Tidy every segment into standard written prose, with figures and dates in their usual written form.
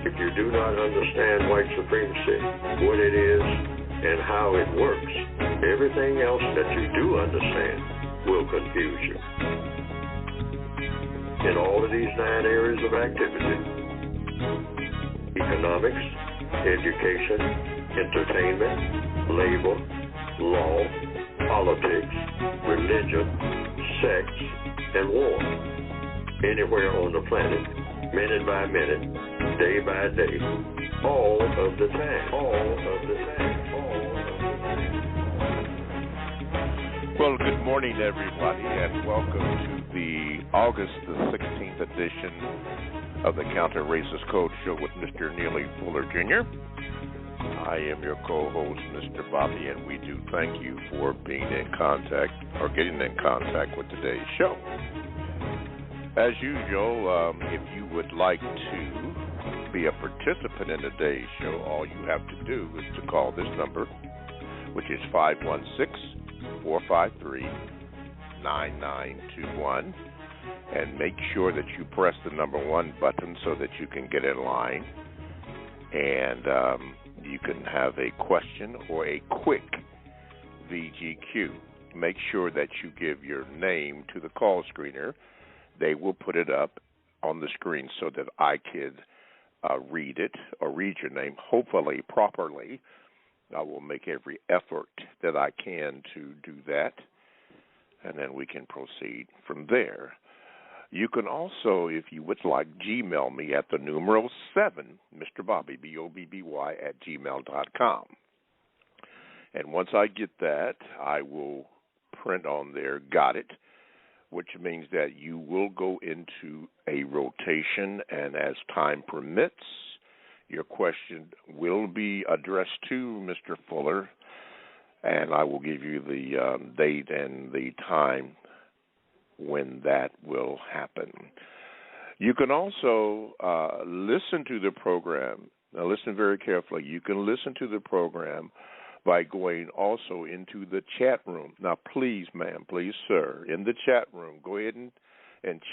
If you do not understand white supremacy, what it is, and how it works, everything else that you do understand will confuse you. In all of these 9 areas of activity, economics, education, entertainment, labor, law, politics, religion, sex, and war. Anywhere on the planet, minute by minute, day by day, all of the time. Well, good morning, everybody, and welcome to the August the 16th edition of the Counter-Racist Code Show with Mr. Neely Fuller Jr. I am your co-host, Mr. Bobby, and we do thank you for being in contact or getting in contact with today's show. As usual, if you would like to be a participant in today's show, all you have to do is to call this number, which is 516-453-9921, and make sure that you press the number 1 button so that you can get in line, and you can have a question or a quick VGQ. Make sure that you give your name to the call screener. They will put it up on the screen so that I could read it or read your name, hopefully properly. I will make every effort that I can to do that, and then we can proceed from there. You can also, if you would like, Gmail me at the numeral 7, Mr. Bobby, BOBBY, at gmail.com. And once I get that, I will print on there, got it, which means that you will go into a rotation, and as time permits, your question will be addressed to Mr. Fuller, and I will give you the date and the time when that will happen. You can also listen to the program. Now listen very carefully. You can listen to the program by going also into the chat room. Now please, ma'am, please, sir, in the chat room, go ahead and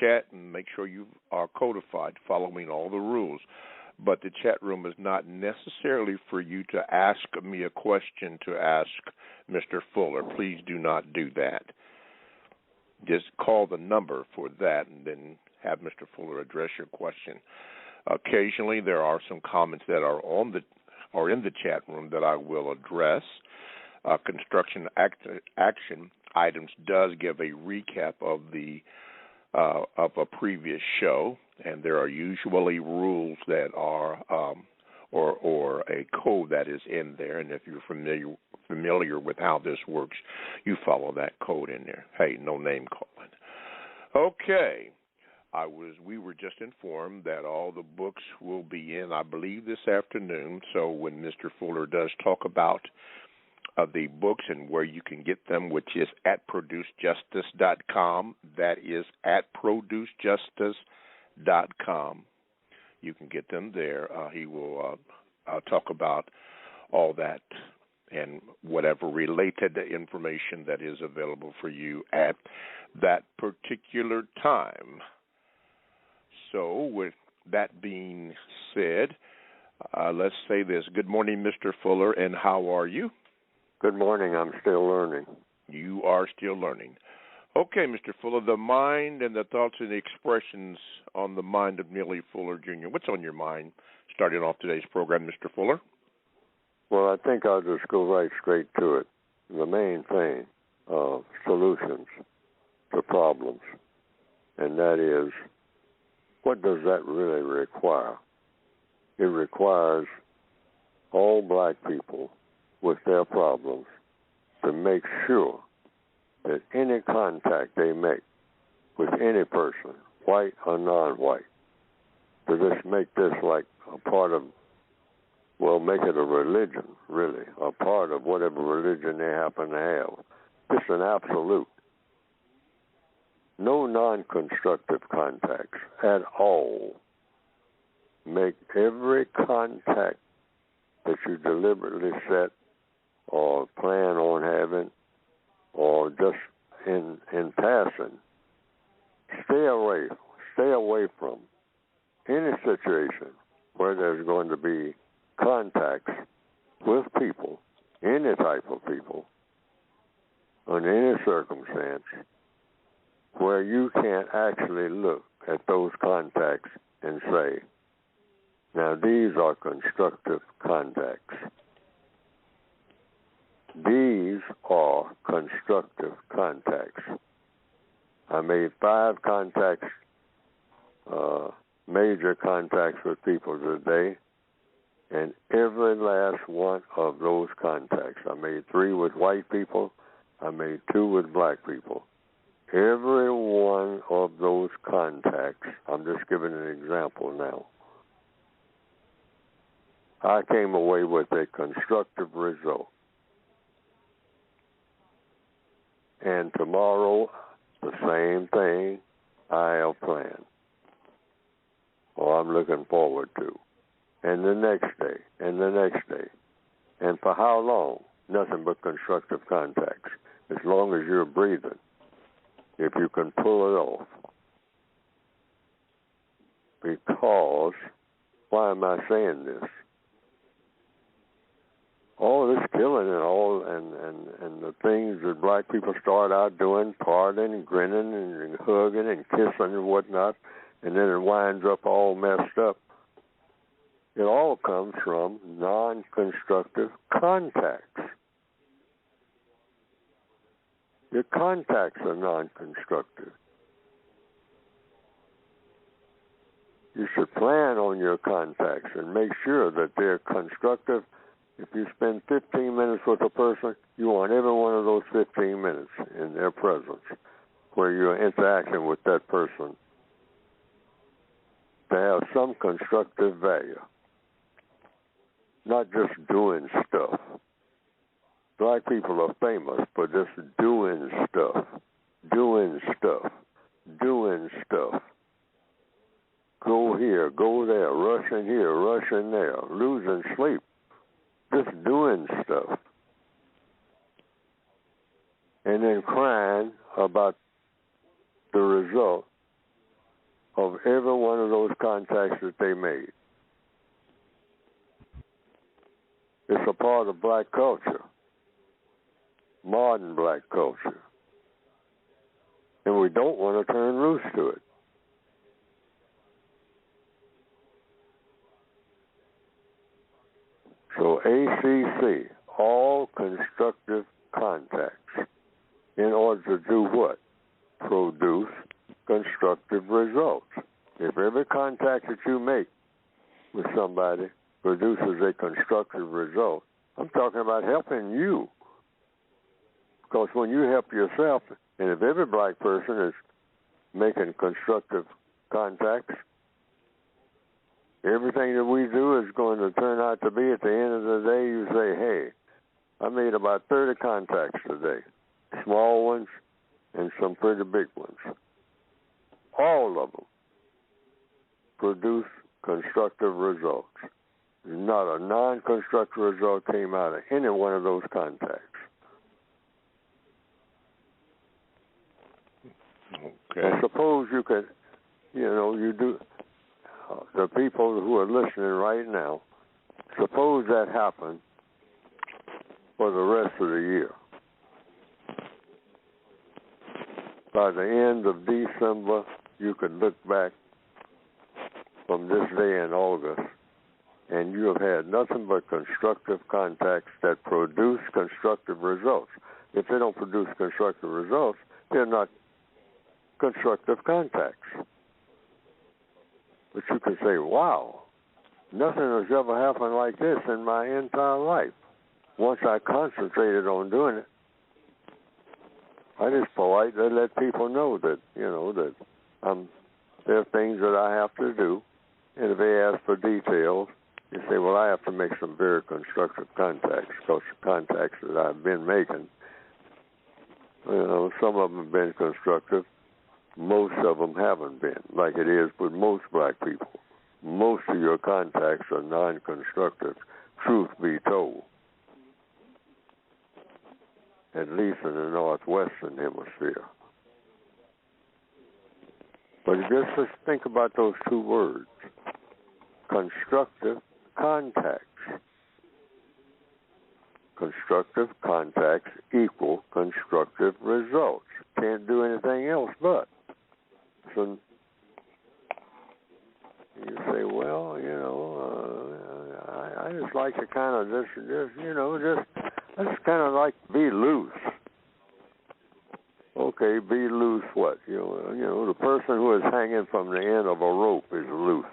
chat and make sure you are codified, following all the rules. But the chat room is not necessarily for you to ask me a question to ask Mr. Fuller. Please do not do that. Just call the number for that and then have Mr. Fuller address your question. Occasionally there are some comments that are in the chat room that I will address. Construction action items does give a recap of of a previous show, and there are usually rules that are or a code that is in there, and if you're familiar with how this works, you follow that code in there. Hey, no name calling. Okay. We were just informed that all the books will be in, I believe, this afternoon. So when Mr. Fuller does talk about the books and where you can get them, which is at producejustice.com, that is at producejustice.com. You can get them there. He will talk about all that and whatever related information that is available for you at that particular time. So with that being said, let's say this. Good morning, Mr. Fuller, and how are you? Good morning. I'm still learning. You are still learning. Okay, Mr. Fuller, the mind and the thoughts and the expressions on the mind of Neely Fuller Jr. What's on your mind starting off today's program, Mr. Fuller? Well, I think I'll just go right straight to it. The main thing, solutions to problems, and that is, what does that really require? It requires all black people with their problems to make sure that any contact they make with any person, white or non-white, to just make this like a part of, well, make it a religion, really, a part of whatever religion they happen to have. Just an absolute. No non-constructive contacts at all. Make every contact that you deliberately set or plan on having or just in passing, stay away from any situation where there's going to be contacts with people, any type of people, in any circumstance, where you can't actually look at those contacts and say, now these are constructive contacts. These are constructive contacts. I made 5 contacts, major contacts with people today, and every last one of those contacts, I made 3 with white people, I made 2 with black people. Every one of those contacts, I'm just giving an example now, I came away with a constructive result. And tomorrow, the same thing I have planned, or I'm looking forward to. And the next day, and the next day. And for how long? Nothing but constructive contacts, as long as you're breathing, if you can pull it off. Because, why am I saying this? All this killing and the things that black people start out doing, partying and grinning and hugging and kissing and whatnot, and then it winds up all messed up. It all comes from non-constructive contacts. Your contacts are non-constructive. You should plan on your contacts and make sure that they're constructive. If you spend 15 minutes with a person, you want every one of those 15 minutes in their presence, where you're interacting with that person, to have some constructive value, not just doing stuff. Black people are famous for just doing stuff, doing stuff, doing stuff. Go here, go there, rush in here, rush in there, losing sleep, just doing stuff. And then crying about the result of every one of those contacts that they made. It's a part of black culture, modern black culture. And we don't want to turn loose to it. So ACC, all constructive contacts, in order to do what? Produce constructive results. If every contact that you make with somebody produces a constructive result, I'm talking about helping you. Because when you help yourself, and if every black person is making constructive contacts, everything that we do is going to turn out to be, at the end of the day, you say, hey, I made about 30 contacts today, small ones and some pretty big ones. All of them produce constructive results. Not a non-constructive result came out of any one of those contacts. Okay. And suppose you could, you do, the people who are listening right now, suppose that happened for the rest of the year. By the end of December, you could look back from this day in August, and you have had nothing but constructive contacts that produce constructive results. If they don't produce constructive results, they're not constructive contacts. But you can say, wow, nothing has ever happened like this in my entire life. Once I concentrated on doing it, I just politely let people know that, that there are things that I have to do. And if they ask for details, you say, well, I have to make some very constructive contacts, because the contacts that I've been making, some of them have been constructive. Most of them haven't been, like it is with most black people. Most of your contacts are non-constructive, truth be told, at least in the northwestern hemisphere. But just think about those two words, constructive contacts. Constructive contacts equal constructive results. Can't do anything else but. So you say, well, I just like to kind of just I just kind of like be loose. Okay, be loose what? The person who is hanging from the end of a rope is loose.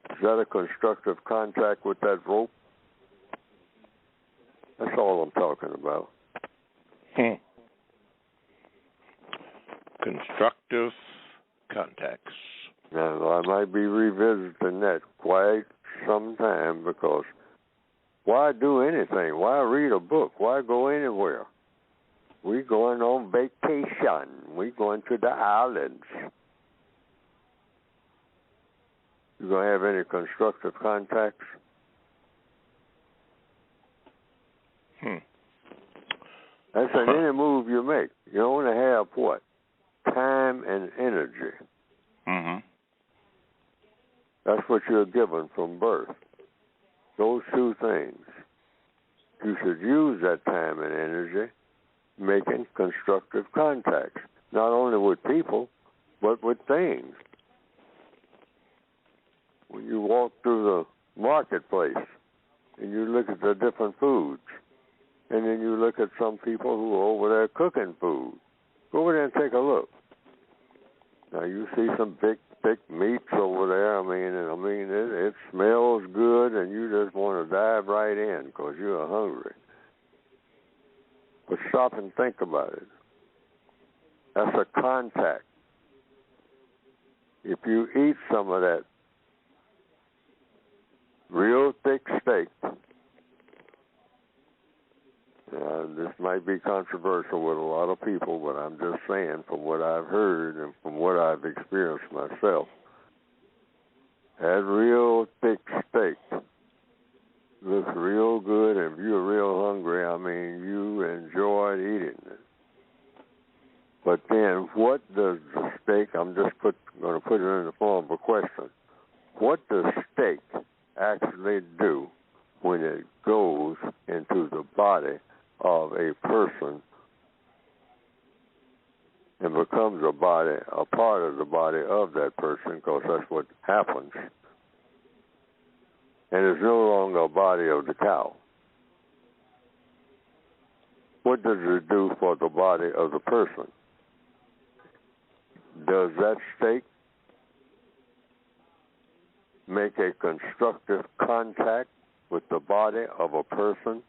Is that a constructive contact with that rope? That's all I'm talking about. Constructive contacts. Now, I might be revisiting that quite some time, because why do anything? Why read a book? Why go anywhere? We going on vacation. We going to the islands. You going to have any constructive contacts? That's in any move you make. You only have what? Time and energy. Mm-hmm. That's what you're given from birth. Those two things. You should use that time and energy making constructive contacts, not only with people, but with things. When you walk through the marketplace and you look at the different foods, and then you look at some people who are over there cooking food, go over there and take a look. Now you see some big, thick meats over there. I mean, it smells good, and you just want to dive right in because you're hungry. But stop and think about it. That's a contact. If you eat some of that real thick steak, this might be controversial with a lot of people, but I'm just saying from what I've heard and from what I've experienced myself, that real thick steak looks real good, and if you're real hungry, you enjoy eating it. But then what does the steak, I'm just going to put it in the form of a question, what does steak actually do when it goes into the body of a person and becomes a part of the body of that person, because that's what happens, and is no longer a body of the cow? What does it do for the body of the person? Does that steak make a constructive contact with the body of a person?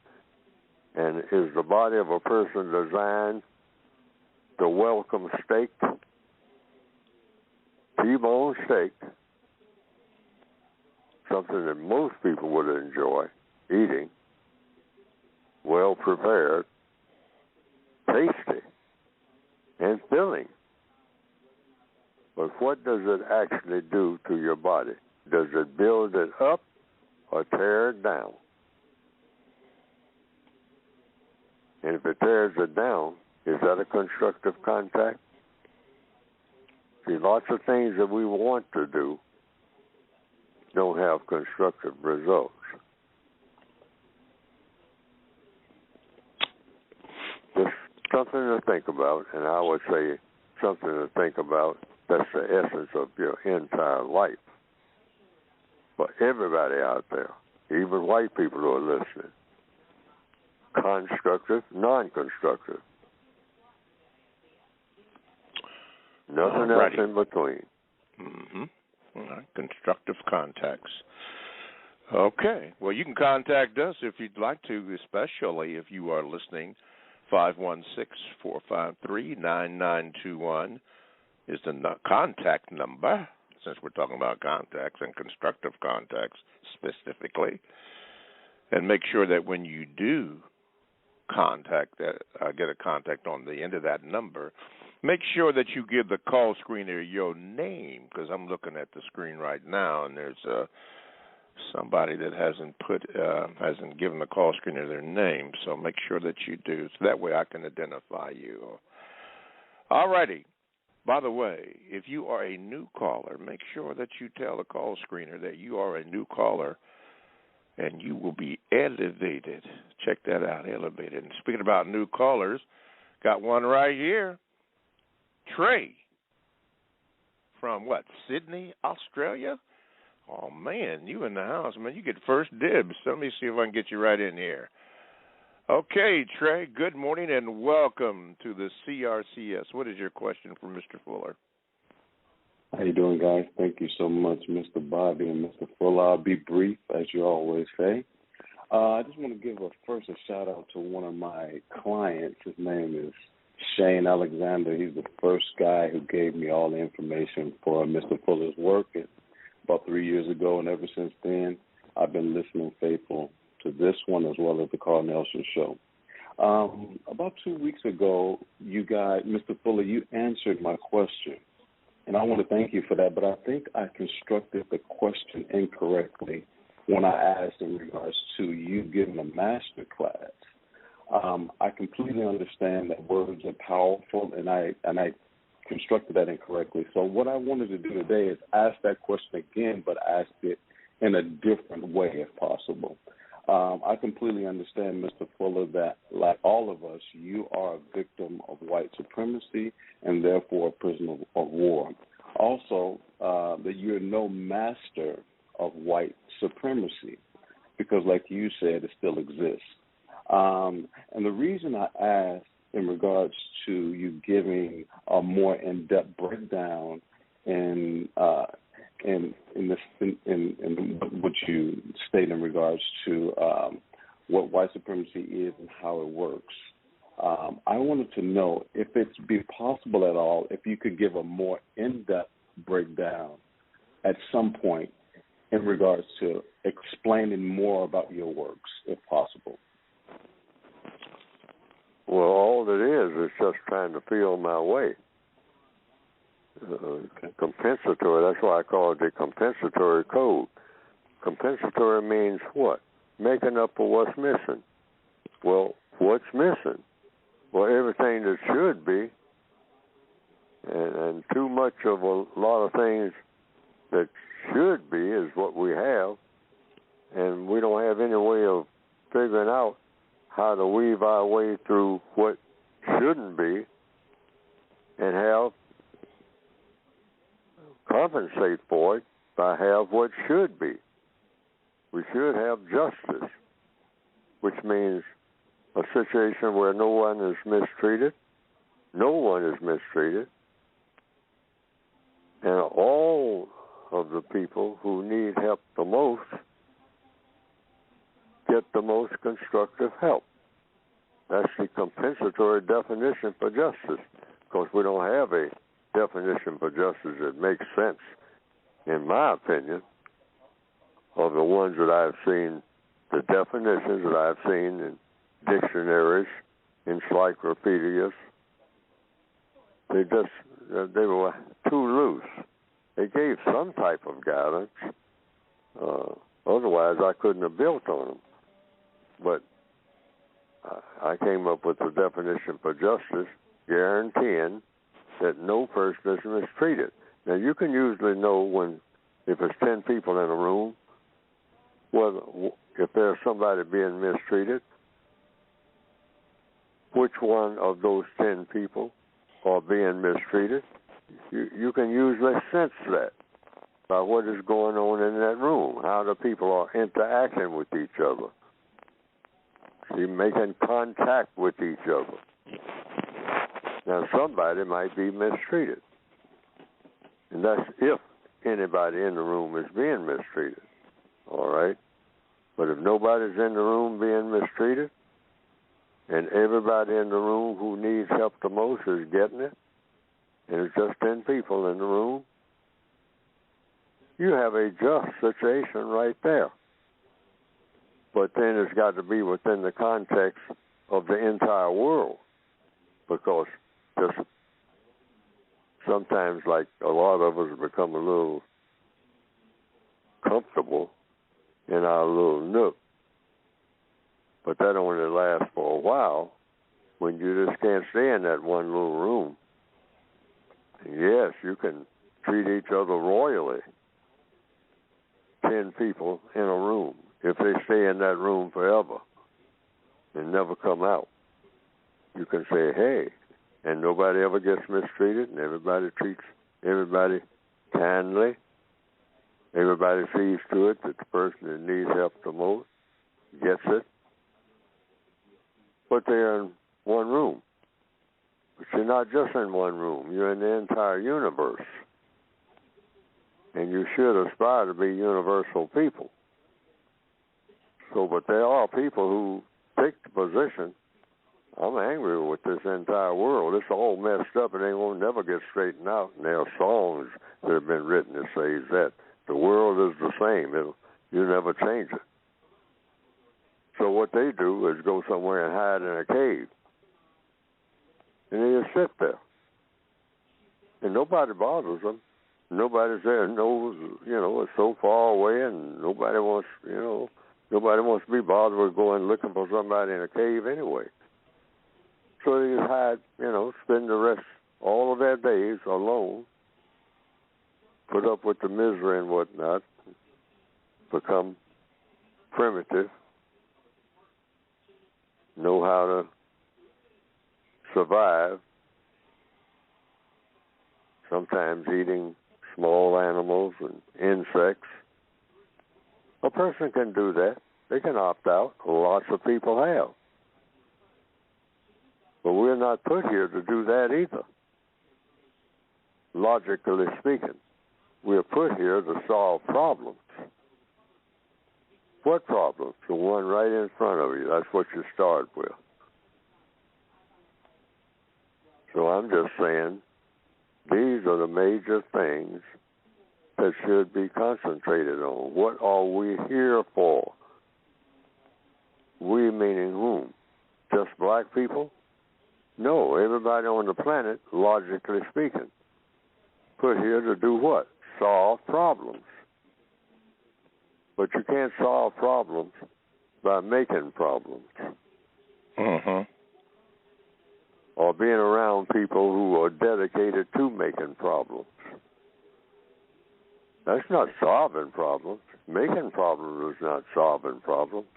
And is the body of a person designed to welcome steak? T-bone steak, something that most people would enjoy eating, well prepared, tasty, and filling. But what does it actually do to your body? Does it build it up or tear it down? And if it tears it down, is that a constructive contact? See, lots of things that we want to do don't have constructive results. Just something to think about, and I would say something to think about. That's the essence of your entire life. For everybody out there, even white people who are listening. Constructive, non-constructive. Nothing else in between. Mm-hmm. All right. Constructive contacts. Okay. Well, you can contact us if you'd like to, especially if you are listening. 516-453-9921 is the contact number, since we're talking about contacts and constructive contacts specifically. And make sure that when you do contact get a contact on the end of that number, make sure that you give the call screener your name, because I'm looking at the screen right now and there's somebody that hasn't given the call screener their name. So make sure that you do, so that way I can identify you. All righty. By the way, if you are a new caller, make sure that you tell the call screener that you are a new caller, and you will be elevated. Check that out, elevated. And speaking about new callers, got one right here. Trey from Sydney, Australia? Oh, man, you in the house, man. You get first dibs. Let me see if I can get you right in here. Okay, Trey, good morning and welcome to the CRCS. What is your question for Mr. Fuller? How you doing, guys? Thank you so much, Mr. Bobby and Mr. Fuller. I'll be brief, as you always say. I just want to give a shout-out to one of my clients. His name is Shane Alexander. He's the first guy who gave me all the information for Mr. Fuller's work about 3 years ago, and ever since then, I've been listening faithful to this one as well as the Carl Nelson show. About 2 weeks ago, you guys, Mr. Fuller, you answered my question, and I want to thank you for that, but I think I constructed the question incorrectly when I asked in regards to you giving a master class. I completely understand that words are powerful, and I constructed that incorrectly. So what I wanted to do today is ask that question again, but ask it in a different way if possible. I completely understand, Mr. Fuller, that like all of us, you are a victim of white supremacy and therefore a prisoner of war. Also, that you're no master of white supremacy because, like you said, it still exists. And the reason I asked in regards to you giving a more in-depth breakdown in what you state in regards to what white supremacy is and how it works. I wanted to know if it's be possible at all if you could give a more in-depth breakdown at some point in regards to explaining more about your works, if possible. Well, all it is just trying to feel my way. Compensatory, that's why I call it the compensatory code. Compensatory means what? Making up for what's missing. Well, what's missing? Well, everything that should be, and too much of a lot of things that should be is what we have, and we don't have any way of figuring out how to weave our way through what shouldn't be and have compensate for it by have what should be. We should have justice, which means a situation where no one is mistreated. No one is mistreated. And all of the people who need help the most get the most constructive help. That's the compensatory definition for justice, because we don't have a definition for justice that makes sense, in my opinion, of the ones that I've seen, the definitions that I've seen in dictionaries, encyclopedias. They were too loose. They gave some type of guidance. Otherwise, I couldn't have built on them. But I came up with the definition for justice, guaranteeing that no person is mistreated. Now, you can usually know if it's 10 people in a room, if there's somebody being mistreated, which one of those 10 people are being mistreated. You can usually sense that by what is going on in that room, how the people are interacting with each other. See, making contact with each other. Now, somebody might be mistreated. And that's if anybody in the room is being mistreated. All right? But if nobody's in the room being mistreated, and everybody in the room who needs help the most is getting it, and it's just 10 people in the room, you have a just situation right there. But then it's got to be within the context of the entire world, because just sometimes, like a lot of us become a little comfortable in our little nook, but that only lasts for a while when you just can't stay in that one little room Yes, you can treat each other royally. 10 people in a room, if they stay in that room forever and never come out, you can say, hey, and nobody ever gets mistreated, and everybody treats everybody kindly. Everybody sees to it that the person that needs help the most gets it. But they're in one room. But you're not just in one room. You're in the entire universe. And you should aspire to be universal people. So, but there are people who take the position, I'm angry with this entire world. It's all messed up and they won't never get straightened out. And there are songs that have been written that says that the world is the same. You never change it. So what they do is go somewhere and hide in a cave. And they just sit there. And nobody bothers them. Nobody's there knows, it's so far away and nobody wants to be bothered with going looking for somebody in a cave anyway. So they just hide, spend the rest, all of their days alone, put up with the misery and whatnot, become primitive, know how to survive, sometimes eating small animals and insects. A person can do that. They can opt out. Lots of people have. But we're not put here to do that either. Logically speaking, we're put here to solve problems. What problems? The one right in front of you. That's what you start with. So I'm just saying, these are the major things that should be concentrated on. What are we here for? We meaning whom? Just black people? No, everybody on the planet, logically speaking, put here to do what? Solve problems. But you can't solve problems by making problems. Mm-hmm. Or being around people who are dedicated to making problems. That's not solving problems. Making problems is not solving problems.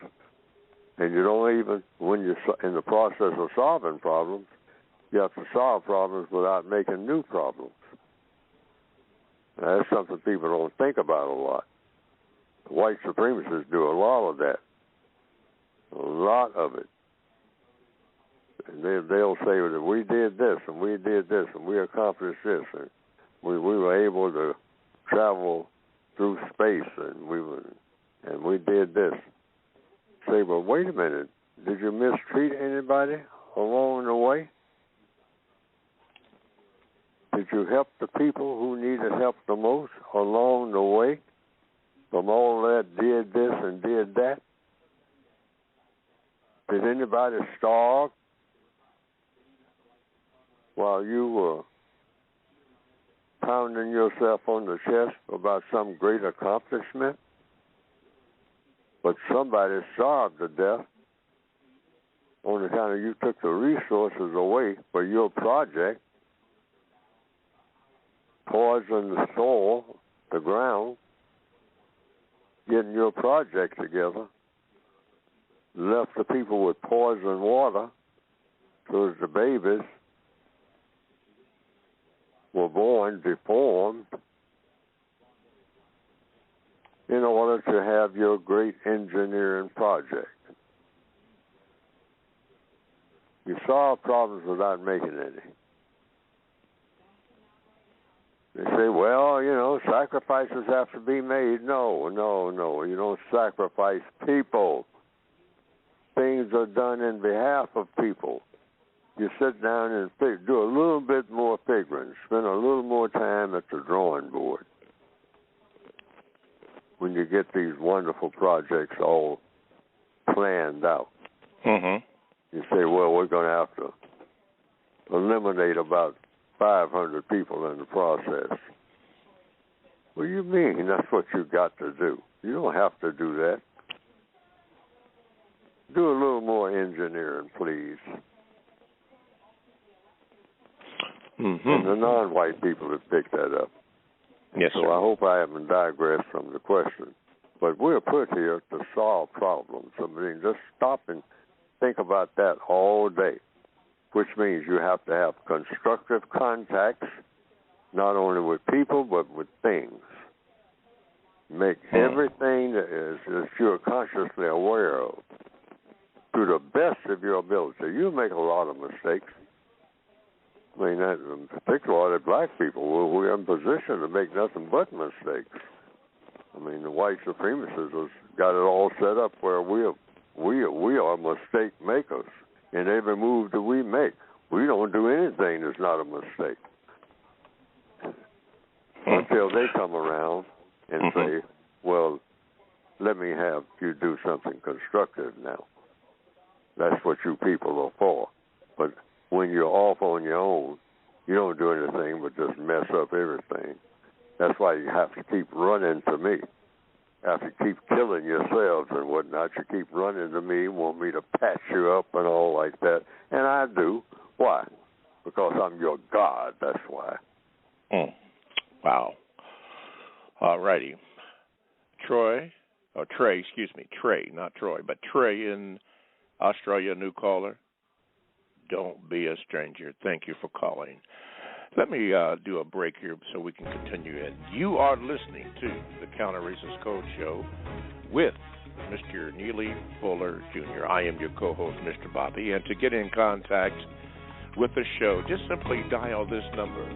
And you don't even, when you're in the process of solving problems, you have to solve problems without making new problems. Now, that's something people don't think about a lot. White supremacists do a lot of that. A lot of it. And they'll say that we did this, and we did this, and we accomplished this, and we were able to travel through space, and we did this. Say, well, wait a minute. Did you mistreat anybody along the way? Did you help the people who needed help the most along the way? From all that did this and did that? Did anybody starve while you were pounding yourself on the chest about some great accomplishment? But somebody starved to death on account of you took the resources away for your project, poisoned the soil, the ground, getting your project together, left the people with poisoned water, so as the babies were born deformed in order to have your great engineering project. You solve problems without making any. They say, well, sacrifices have to be made. No. You don't sacrifice people. Things are done in behalf of people. You sit down and do a little bit more figuring, spend a little more time at the drawing board when you get these wonderful projects all planned out. Mm-hmm. You say, well, we're going to have to eliminate about 500 people in the process. What do you mean? That's what you got to do. You don't have to do that. Do a little more engineering, please. Mm-hmm. And the non-white people have picked that up. Yes, so sir. I hope I haven't digressed from the question. But we're put here to solve problems. I mean, just stop and think about that all day, which means you have to have constructive contacts, not only with people, but with things. Make everything that you're consciously aware of to the best of your ability. You make a lot of mistakes. I mean, particularly black people, we're in position to make nothing but mistakes. I mean, the white supremacists has got it all set up where we are mistake makers in every move that we make. We don't do anything that's not a mistake until they come around and say, well, let me have you do something constructive now. That's what you people are for. But when you're off on your own, you don't do anything but just mess up everything. That's why you have to keep running to me. After you keep killing yourselves and whatnot, you keep running to me, want me to patch you up and all like that. And I do. Why? Because I'm your God. That's why. Wow. All righty. Trey, not Troy, but Trey in Australia, new caller. Don't be a stranger. Thank you for calling. Let me do a break here so we can continue in. You are listening to the Counter Racist Code Show with Mr. Neely Fuller Jr. I am your co-host, Mr. Bobby, and to get in contact with the show, just simply dial this number,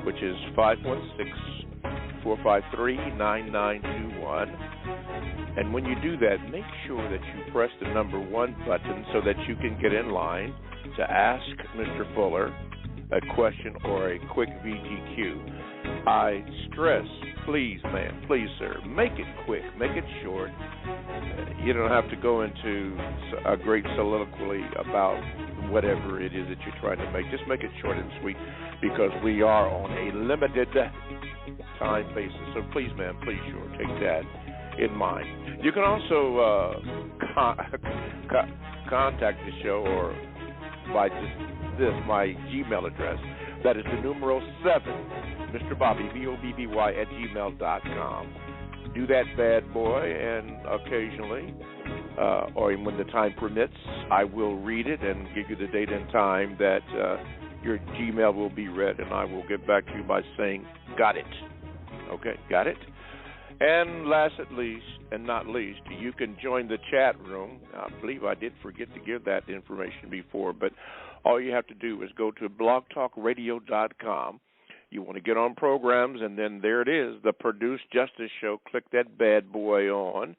which is 516-453-9921. And when you do that, make sure that you press the number 1 button so that you can get in line to ask Mr. Fuller a question or a quick VTQ. I stress, please, ma'am, please, sir, make it quick, make it short. You don't have to go into a great soliloquy about whatever it is that you're trying to make. Just make it short and sweet because we are on a limited time basis. So please, ma'am, please, sure, take that in mind. You can also contact the show or by my Gmail address. That is the numeral 7, Mr. Bobby, BOBBY @gmail.com. Do that bad boy, and occasionally, or when the time permits, I will read it and give you the date and time that your Gmail will be read, and I will get back to you by saying, got it. Okay, got it? And last and not least, you can join the chat room. I believe I did forget to give that information before, but all you have to do is go to blogtalkradio.com. You want to get on programs, and then there it is, the Produce Justice Show. Click that bad boy on.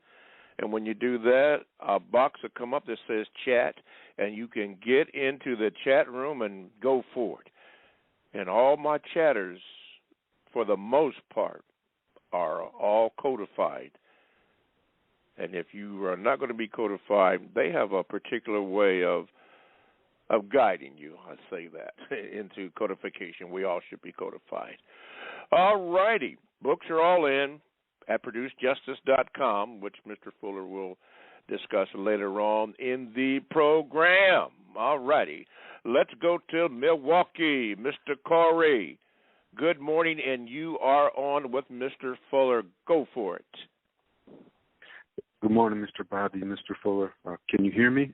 And when you do that, a box will come up that says chat, and you can get into the chat room and go forward. And all my chatters, for the most part, are all codified. And if you are not going to be codified, they have a particular way of guiding you, I say that, into codification. We all should be codified. All righty. Books are all in at producejustice.com, which Mr. Fuller will discuss later on in the program. All righty. Let's go to Milwaukee. Mr. Corey, good morning, and you are on with Mr. Fuller. Go for it. Good morning, Mr. Bobby, Mr. Fuller. Can you hear me?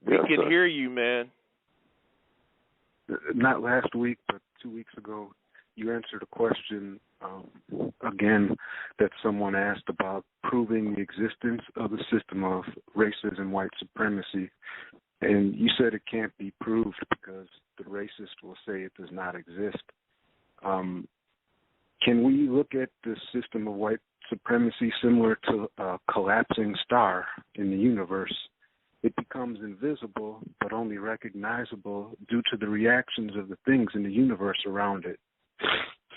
We can hear you, man. Not last week, but 2 weeks ago, you answered a question, again, that someone asked about proving the existence of a system of racism and white supremacy. And you said it can't be proved because the racist will say it does not exist. Can we look at the system of white supremacy similar to a collapsing star in the universe? It becomes invisible but only recognizable due to the reactions of the things in the universe around it,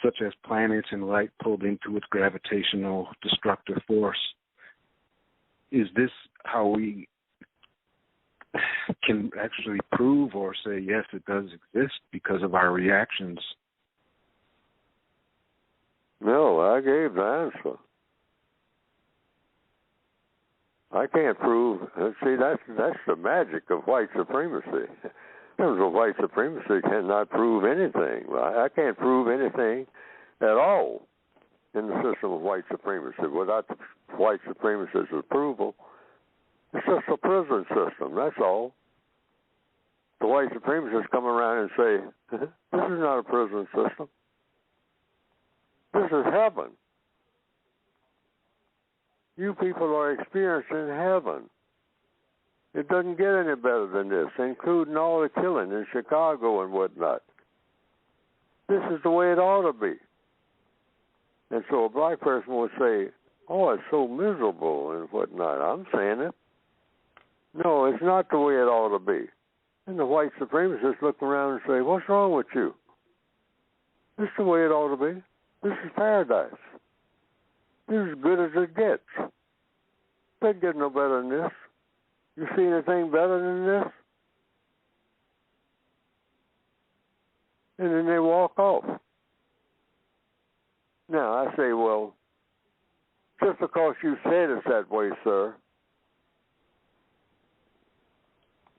such as planets and light pulled into its gravitational destructive force. Is this how we can actually prove or say, yes, it does exist because of our reactions? No, I gave the answer. I can't prove. See, that's the magic of white supremacy. Because of white supremacy cannot prove anything. I can't prove anything at all in the system of white supremacy without the white supremacists' approval. It's just a prison system, that's all. The white supremacists come around and say, this is not a prison system. This is heaven. You people are experiencing heaven. It doesn't get any better than this, including all the killing in Chicago and whatnot. This is the way it ought to be. And so a black person would say, oh, it's so miserable and whatnot. I'm saying it. No, it's not the way it ought to be. And the white supremacists look around and say, what's wrong with you? This is the way it ought to be. This is paradise. This is as good as it gets. Doesn't get no better than this. You see anything better than this? And then they walk off. Now, I say, well, just because you said it's that way, sir,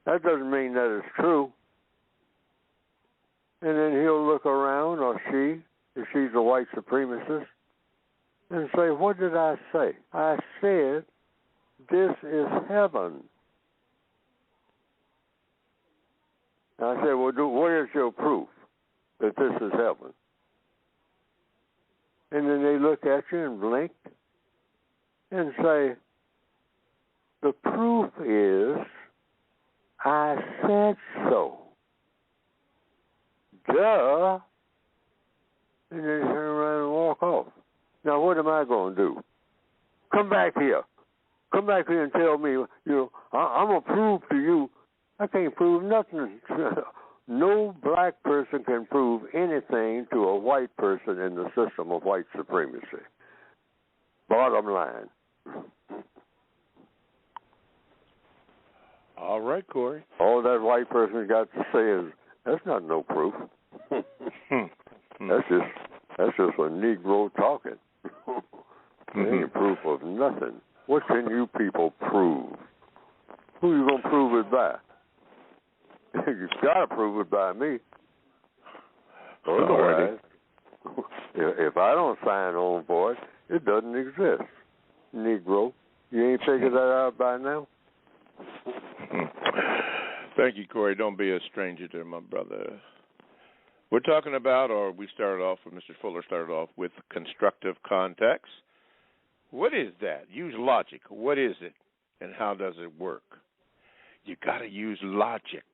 that doesn't mean that it's true. And then he'll look around, or she, if she's a white supremacist, and say, what did I say? I said, this is heaven. And I said, well, what is your proof that this is heaven? And then they look at you and blink and say, the proof is, I said so. Duh. And then turn around and walk off. Now, what am I going to do? Come back here. Come back here and tell me, I'm going to prove to you. I can't prove nothing. No black person can prove anything to a white person in the system of white supremacy. Bottom line. All right, Corey. All that white person's got to say is, that's not no proof. That's just a Negro talking. It ain't proof of nothing. What can you people prove? Who you gonna prove it by? You gotta prove it by me. Otherwise, if I don't sign on for it, it doesn't exist. Negro, you ain't figured that out by now? Thank you, Corey. Don't be a stranger to my brother. We're talking about, or we started off, or Mr. Fuller started off with constructive context. What is that? Use logic. What is it, and how does it work? You got to use logic.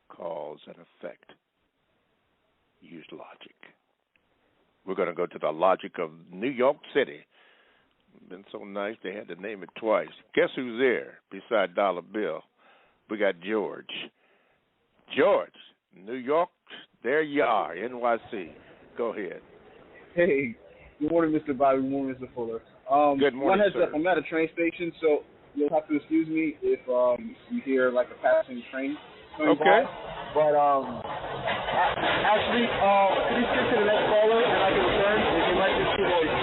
Cause and effect. Use logic. We're going to go to the logic of New York City. Been so nice they had to name it twice. Guess who's there beside Dollar Bill? We got George. George, New York, there you are, NYC. Go ahead. Hey, good morning, Mr. Bobby. Good morning, Mr. Fuller. Good morning, one heads sir. up, I'm at a train station, so you'll have to excuse me if you hear like a passing train going by. But actually, please get to the next caller, and I can return. If you like this voice.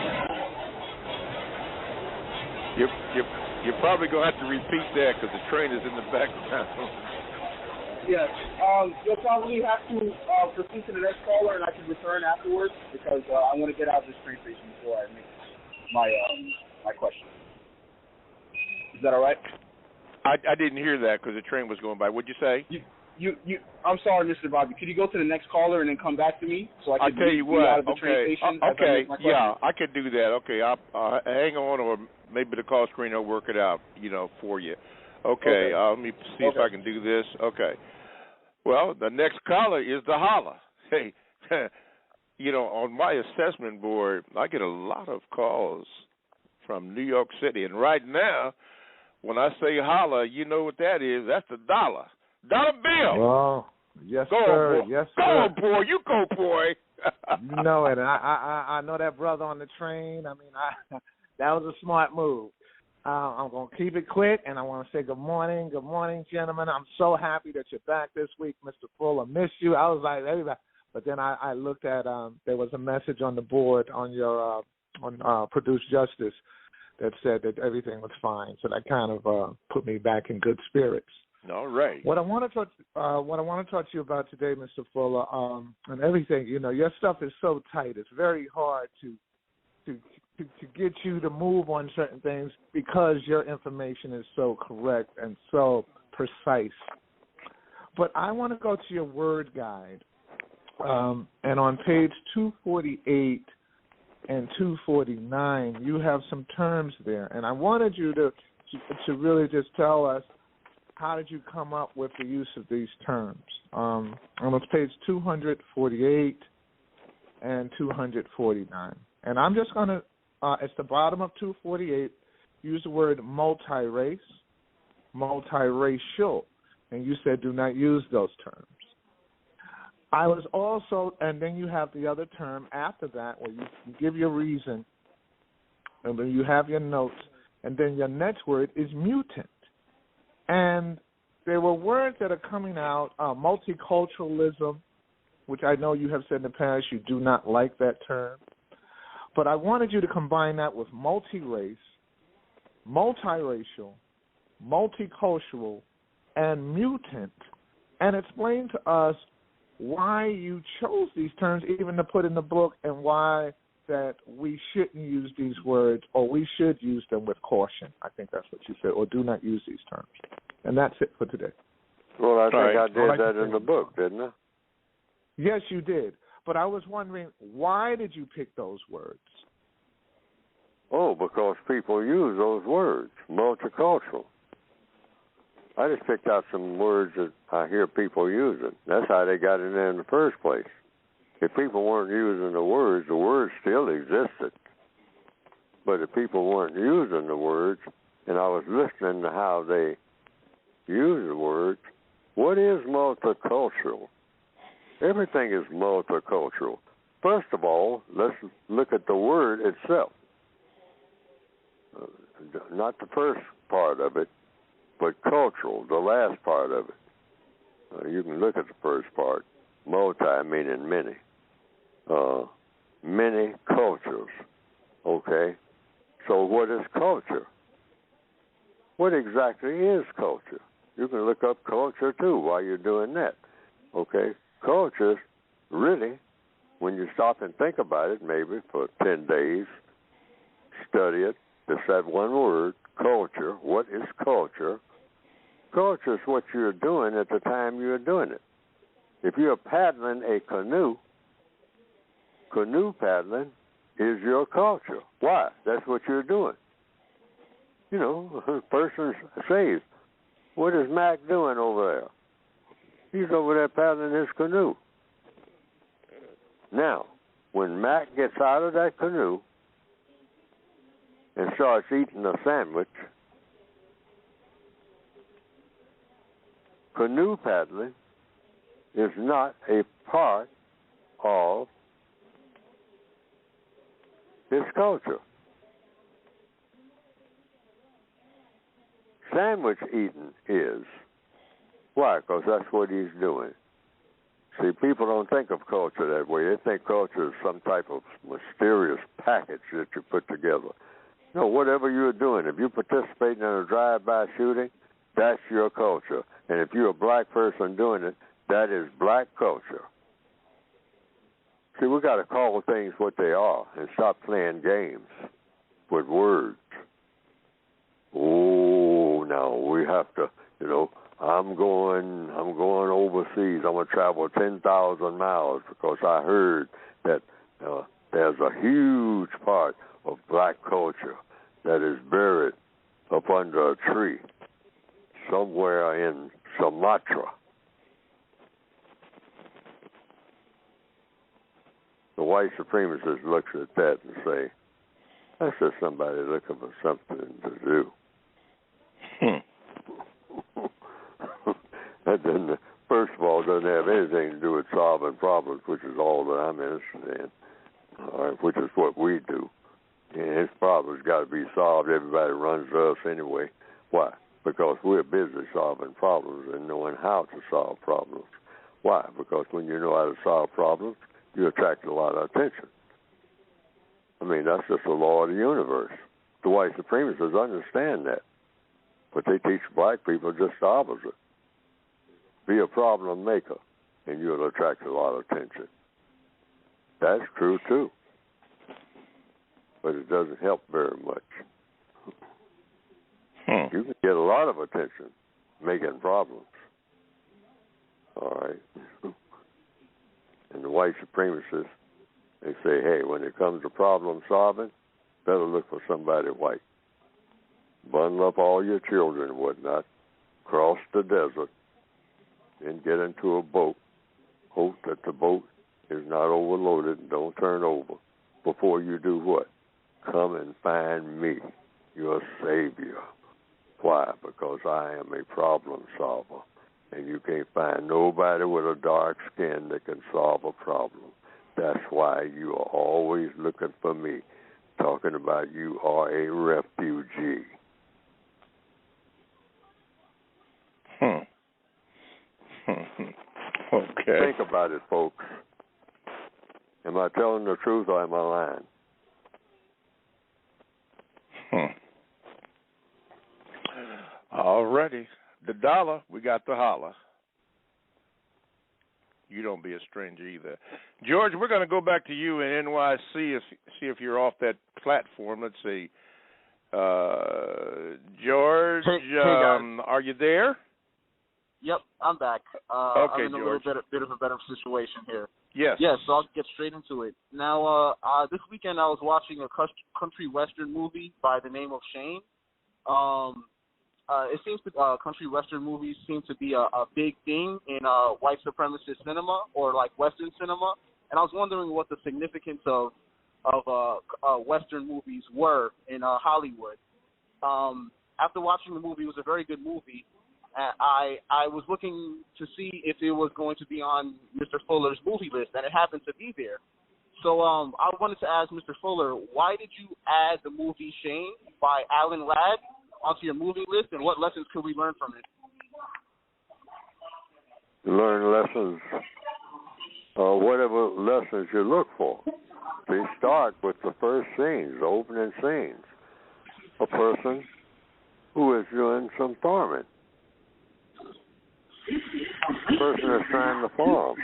You're probably going to have to repeat that because the train is in the background. Yes. You'll probably have to proceed to the next caller, and I can return afterwards because I want to get out of this train station before I make my question. Is that all right? I didn't hear that because the train was going by. What'd you say? I'm sorry, Mr. Bobby. Could you go to the next caller and then come back to me so I can tell you be what. out of the train station? Okay. Yeah, I could do that. Okay, I'll hang on, or maybe the call screen will work it out, for you. Okay. Let me see if I can do this. Okay. Well, the next caller is the holla. Hey, on my assessment board, I get a lot of calls from New York City, and right now, when I say holla, you know what that is? That's the dollar. Dollar bill. Oh, yes, go sir. On, yes, go sir. on, boy. You go, boy. You know it. And I know that brother on the train. I mean, that was a smart move. I'm going to keep it quick, and I want to say good morning. Good morning, gentlemen. I'm so happy that you're back this week, Mr. Fuller. Missed you. I was like, everybody. But then I looked at, there was a message on the board on your, on Produce Justice that said that everything was fine. So that kind of put me back in good spirits. All right. What I want to talk to you about today, Mr. Fuller, and everything. You know, your stuff is so tight. It's very hard to get you to move on certain things because your information is so correct and so precise. But I want to go to your word guide, and on page 248 and 249, you have some terms there, and I wanted you to really just tell us, how did you come up with the use of these terms? On page 248 and 249. And I'm just going to, at the bottom of 248, use the word multi-race, multiracial, and you said do not use those terms. I was also, and then you have the other term after that where you give your reason, and then you have your notes, and then your next word is mutant. And there were words that are coming out, multiculturalism, which I know you have said in the past you do not like that term. But I wanted you to combine that with multi-race, multiracial, multicultural, and mutant, and explain to us why you chose these terms even to put in the book and why that we shouldn't use these words, or we should use them with caution. I think that's what you said, or do not use these terms. And that's it for today. Well, I think I did that in the book, didn't I? Yes, you did. But I was wondering, why did you pick those words? Oh, because people use those words, multicultural. I just picked out some words that I hear people using. That's how they got in there in the first place. If people weren't using the words still existed. But if people weren't using the words, and I was listening to how they use the words, what is multicultural? Everything is multicultural. First of all, let's look at the word itself. Not the first part of it, but cultural, the last part of it. You can look at the first part, multi meaning many. Many cultures, okay? So what is culture? What exactly is culture? You can look up culture, too, while you're doing that, okay? Culture, really, when you stop and think about it, maybe for 10 days, study it, just that one word, culture. What is culture? Culture is what you're doing at the time you're doing it. If you're paddling a canoe paddling is your culture. Why? That's what you're doing. You know, a person says, what is Mac doing over there? He's over there paddling his canoe. Now, when Mac gets out of that canoe and starts eating a sandwich, canoe paddling is not a part of his culture. Sandwich eating is. Why? Because that's what he's doing. See, people don't think of culture that way. They think culture is some type of mysterious package that you put together. No, whatever you're doing, if you're participating in a drive-by shooting, that's your culture. And if you're a black person doing it, that is black culture. See, we got to call things what they are and stop playing games with words. Oh, no, we have to, you know, I'm going overseas. I'm going to travel 10,000 miles because I heard that there's a huge part of black culture that is buried up under a tree somewhere in Sumatra. The white supremacist looks at that and say, that's just somebody looking for something to do. That doesn't, first of all, doesn't have anything to do with solving problems, which is all that I'm interested in, all right, which is what we do. And his problems got to be solved. Everybody runs to us anyway. Why? Because we're busy solving problems and knowing how to solve problems. Why? Because when you know how to solve problems, you attract a lot of attention. I mean, that's just the law of the universe. The white supremacists understand that. But they teach black people just the opposite. Be a problem maker, and you'll attract a lot of attention. That's true, too. But it doesn't help very much. You can get a lot of attention making problems. All right? And the white supremacists, they say, hey, when it comes to problem solving, better look for somebody white. Bundle up all your children and whatnot, cross the desert, and get into a boat. Hope that the boat is not overloaded and don't turn over before you do what? Come and find me, your savior. Why? Because I am a problem solver. And you can't find nobody with a dark skin that can solve a problem. That's why you are always looking for me, talking about you are a refugee. Okay. Think about it, folks. Am I telling the truth or am I lying? All righty. The dollar, we got the holler. You don't be a stranger either. George, we're going to go back to you in NYC, see if you're off that platform. Let's see. George, are you there? Yep, I'm back. Okay, I'm in a George. little bit of a better situation here. Yes. Yes, so I'll get straight into it. Now, this weekend I was watching a country western movie by the name of Shane. It seems that country western movies seem to be a big thing in white supremacist cinema or like Western cinema, and I was wondering what the significance of western movies were in Hollywood. After watching the movie, it was a very good movie. I was looking to see if it was going to be on Mr. Fuller's movie list, and it happened to be there. So I wanted to ask Mr. Fuller, why did you add the movie Shane by Alan Ladd onto your movie list, and what lessons could we learn from it? Learn lessons, whatever lessons you look for. They start with the first scenes, the opening scenes. A person who is doing some farming. The person is trying to farm.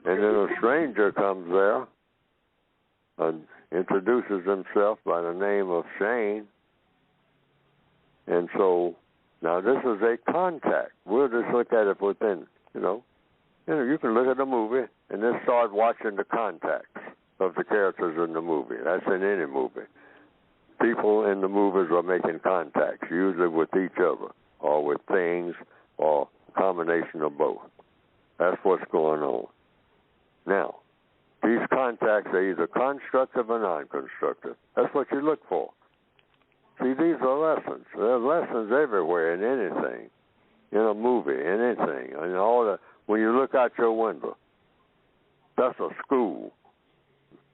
And then a stranger comes there and introduces himself by the name of Shane. And so, now this is a contact. We'll just look at it within, you can look at the movie and then start watching the contacts of the characters in the movie. That's in any movie. People in the movies are making contacts, usually with each other or with things or a combination of both. That's what's going on. Now, these contacts are either constructive or non-constructive. That's what you look for. See, these are lessons. There are lessons everywhere in anything, in a movie, in anything. When you look out your window, that's a school.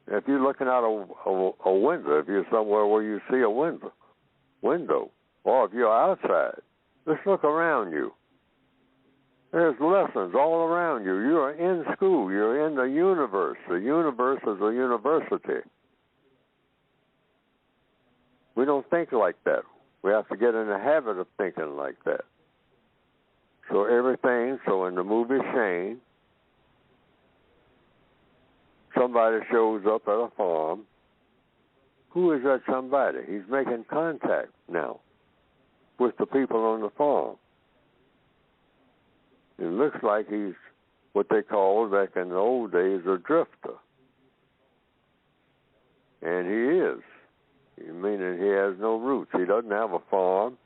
If you're looking out a window, if you're somewhere where you see a window, or if you're outside, just look around you. There's lessons all around you. You are in school. You're in the universe. The universe is a university. We don't think like that. We have to get in the habit of thinking like that. So in the movie Shane, somebody shows up at a farm. Who is that somebody? He's making contact now with the people on the farm. It looks like he's what they called back in the old days a drifter. And he is. Meaning he has no roots. He doesn't have a farm.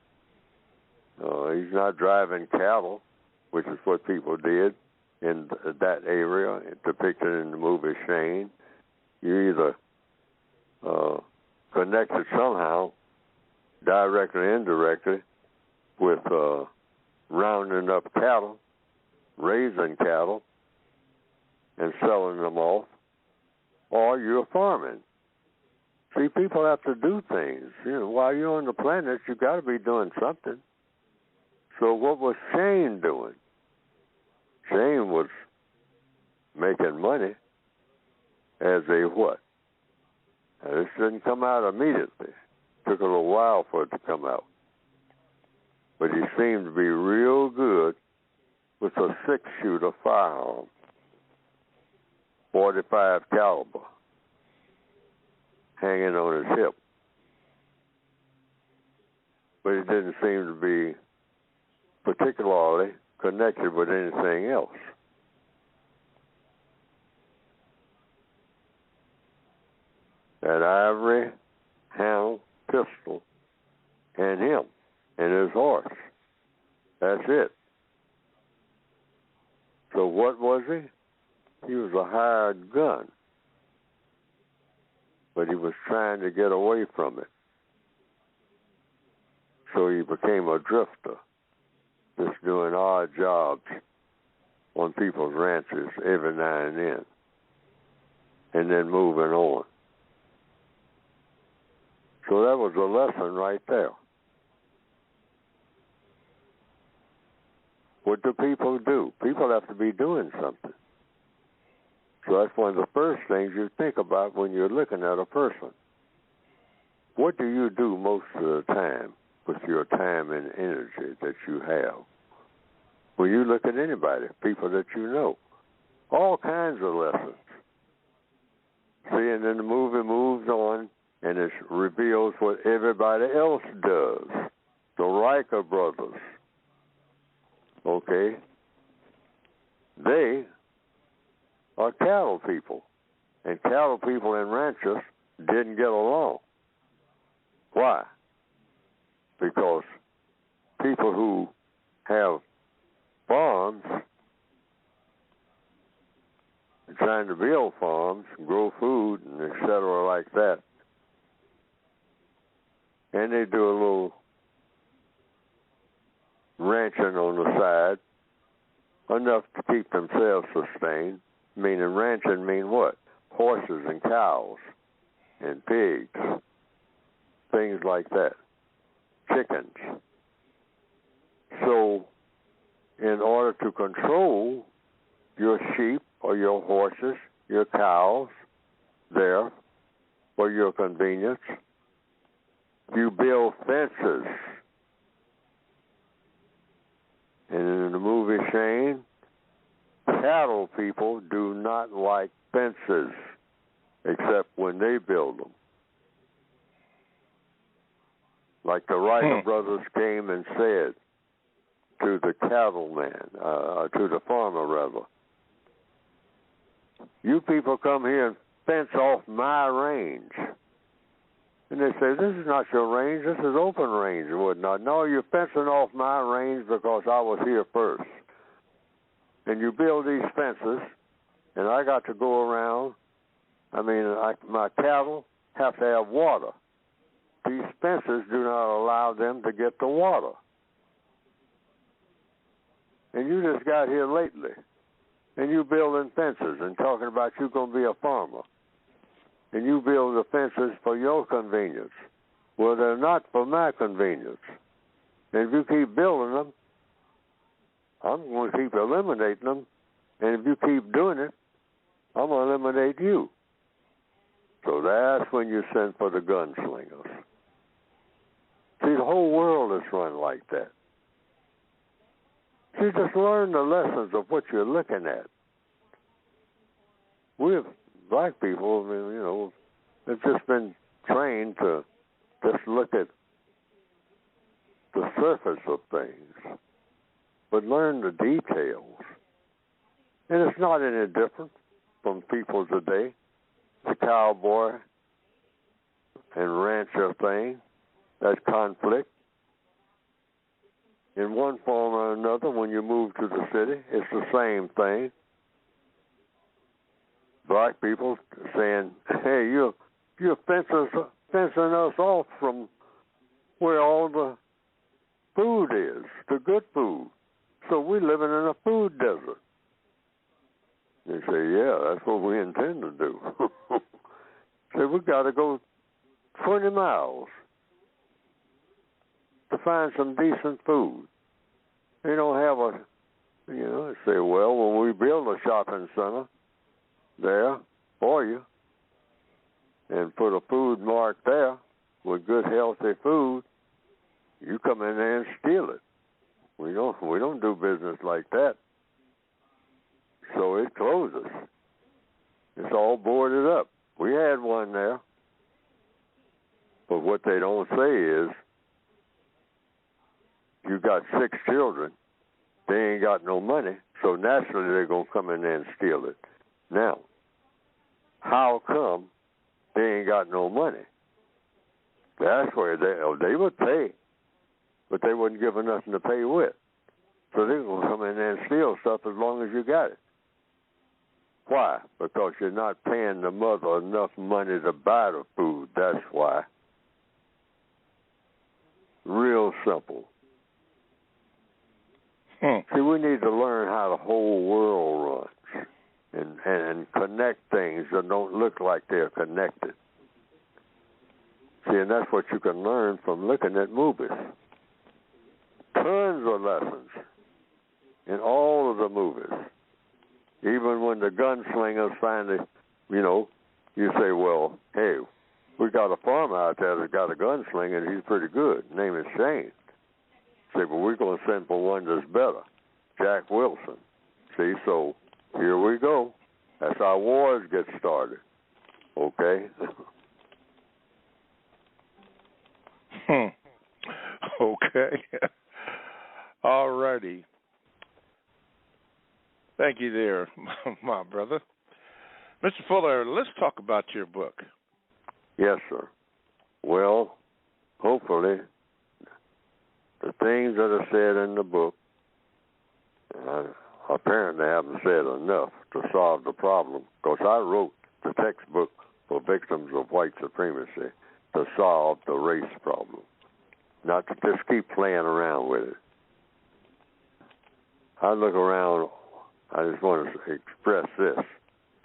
He's not driving cattle, which is what people did in that area, depicted in the movie Shane. You either connected somehow, directly or indirectly, with rounding up cattle, raising cattle, and selling them off, or you're farming. See, people have to do things. While you're on the planet, you got to be doing something. So what was Shane doing? Shane was making money as a what? Now, this didn't come out immediately. It took a little while for it to come out. but he seemed to be real good with a 6-shooter firearm, 45 caliber, hanging on his hip. But he didn't seem to be particularly connected with anything else. That ivory handle pistol and him and his horse. That's it. So what was he? He was a hired gun. But he was trying to get away from it. So he became a drifter, just doing odd jobs on people's ranches every now and then, and then moving on. So that was a lesson right there. What do people do? People have to be doing something. So that's one of the first things you think about when you're looking at a person. What do you do most of the time with your time and energy that you have? When you look at anybody, people that you know, all kinds of lessons. See, and then the movie moves on, and it reveals what everybody else does. The Riker brothers, okay? They are cattle people, and cattle people and ranchers didn't get along. Why? Because people who have farms, trying to build farms, grow food, and et cetera like that, and they do a little ranching on the side, enough to keep themselves sustained. Meaning ranching mean what? Horses and cows and pigs, things like that, chickens. So in order to control your sheep or your horses, your cows there for your convenience, you build fences. And in the movie Shane, cattle people do not like fences except when they build them. Like the Riker brothers came and said to the cattleman, to the farmer rather, you people come here and fence off my range. And they say, this is not your range, this is open range and whatnot. No, you're fencing off my range because I was here first. And you build these fences, and I got to go around. I mean, my cattle have to have water. These fences do not allow them to get the water. And you just got here lately, and you building fences and talking about you going to be a farmer. And you build the fences for your convenience. Well, they're not for my convenience. And if you keep building them, I'm going to keep eliminating them. And if you keep doing it, I'm going to eliminate you. So that's when you send for the gunslingers. See, the whole world is run like that. See, just learn the lessons of what you're looking at. We're black people, I mean, you know, have just been trained to just look at the surface of things, but learn the details. And it's not any different from people today. The cowboy and rancher thing, that conflict. In one form or another, when you move to the city, it's the same thing. Black people saying, hey, you're fencing us off from where all the food is, the good food. So we're living in a food desert. They say, yeah, that's what we intend to do. So we've got to go 20 miles to find some decent food. They don't have they say, well, when we build a shopping center there for you and put a food mart there with good, healthy food, you come in there and steal it. We don't do business like that. So it closes. It's all boarded up. We had one there. But what they don't say is, you got 6 children, they ain't got no money, so naturally they're going to come in there and steal it. Now, how come they ain't got no money? That's where they would pay, but they wouldn't give them nothing to pay with. So they're going to come in there and steal stuff as long as you got it. Why? Because you're not paying the mother enough money to buy the food. That's why. Real simple. See, we need to learn how the whole world runs and connect things that don't look like they're connected. See, and that's what you can learn from looking at movies. Tons of lessons in all of the movies. Even when the gunslingers finally, you say, well, hey, we got a farmer out there that's got a gunslinger and he's pretty good. His name is Shane. Say, well, we're going to send for one that's better, Jack Wilson. See, so here we go. That's how wars get started. Okay? Okay. All righty. Thank you there, my brother. Mr. Fuller, let's talk about your book. Yes, sir. Well, hopefully, the things that are said in the book, apparently haven't said enough to solve the problem, because I wrote the textbook for victims of white supremacy to solve the race problem, not to just keep playing around with it. I look around, I just want to express this,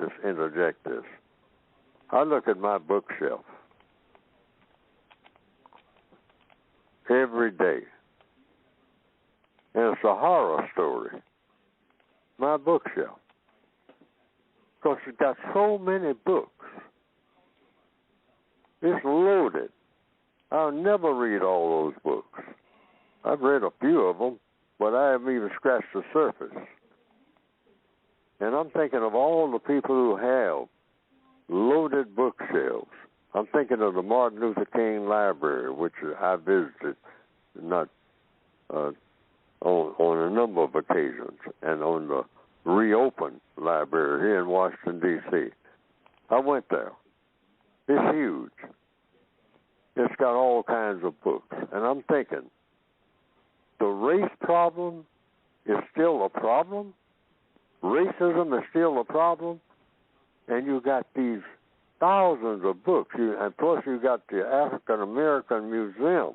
just interject this. I look at my bookshelf every day, and it's a horror story. My bookshelf, because it's got so many books. It's loaded. I'll never read all those books. I've read a few of them, but I haven't even scratched the surface. And I'm thinking of all the people who have loaded bookshelves. I'm thinking of the Martin Luther King Library, which I visited not on a number of occasions, and on the reopened library here in Washington, D.C. I went there. It's huge. It's got all kinds of books. And I'm thinking, the race problem is still a problem? Racism is still a problem? And you got these thousands of books. And plus you got the African American Museum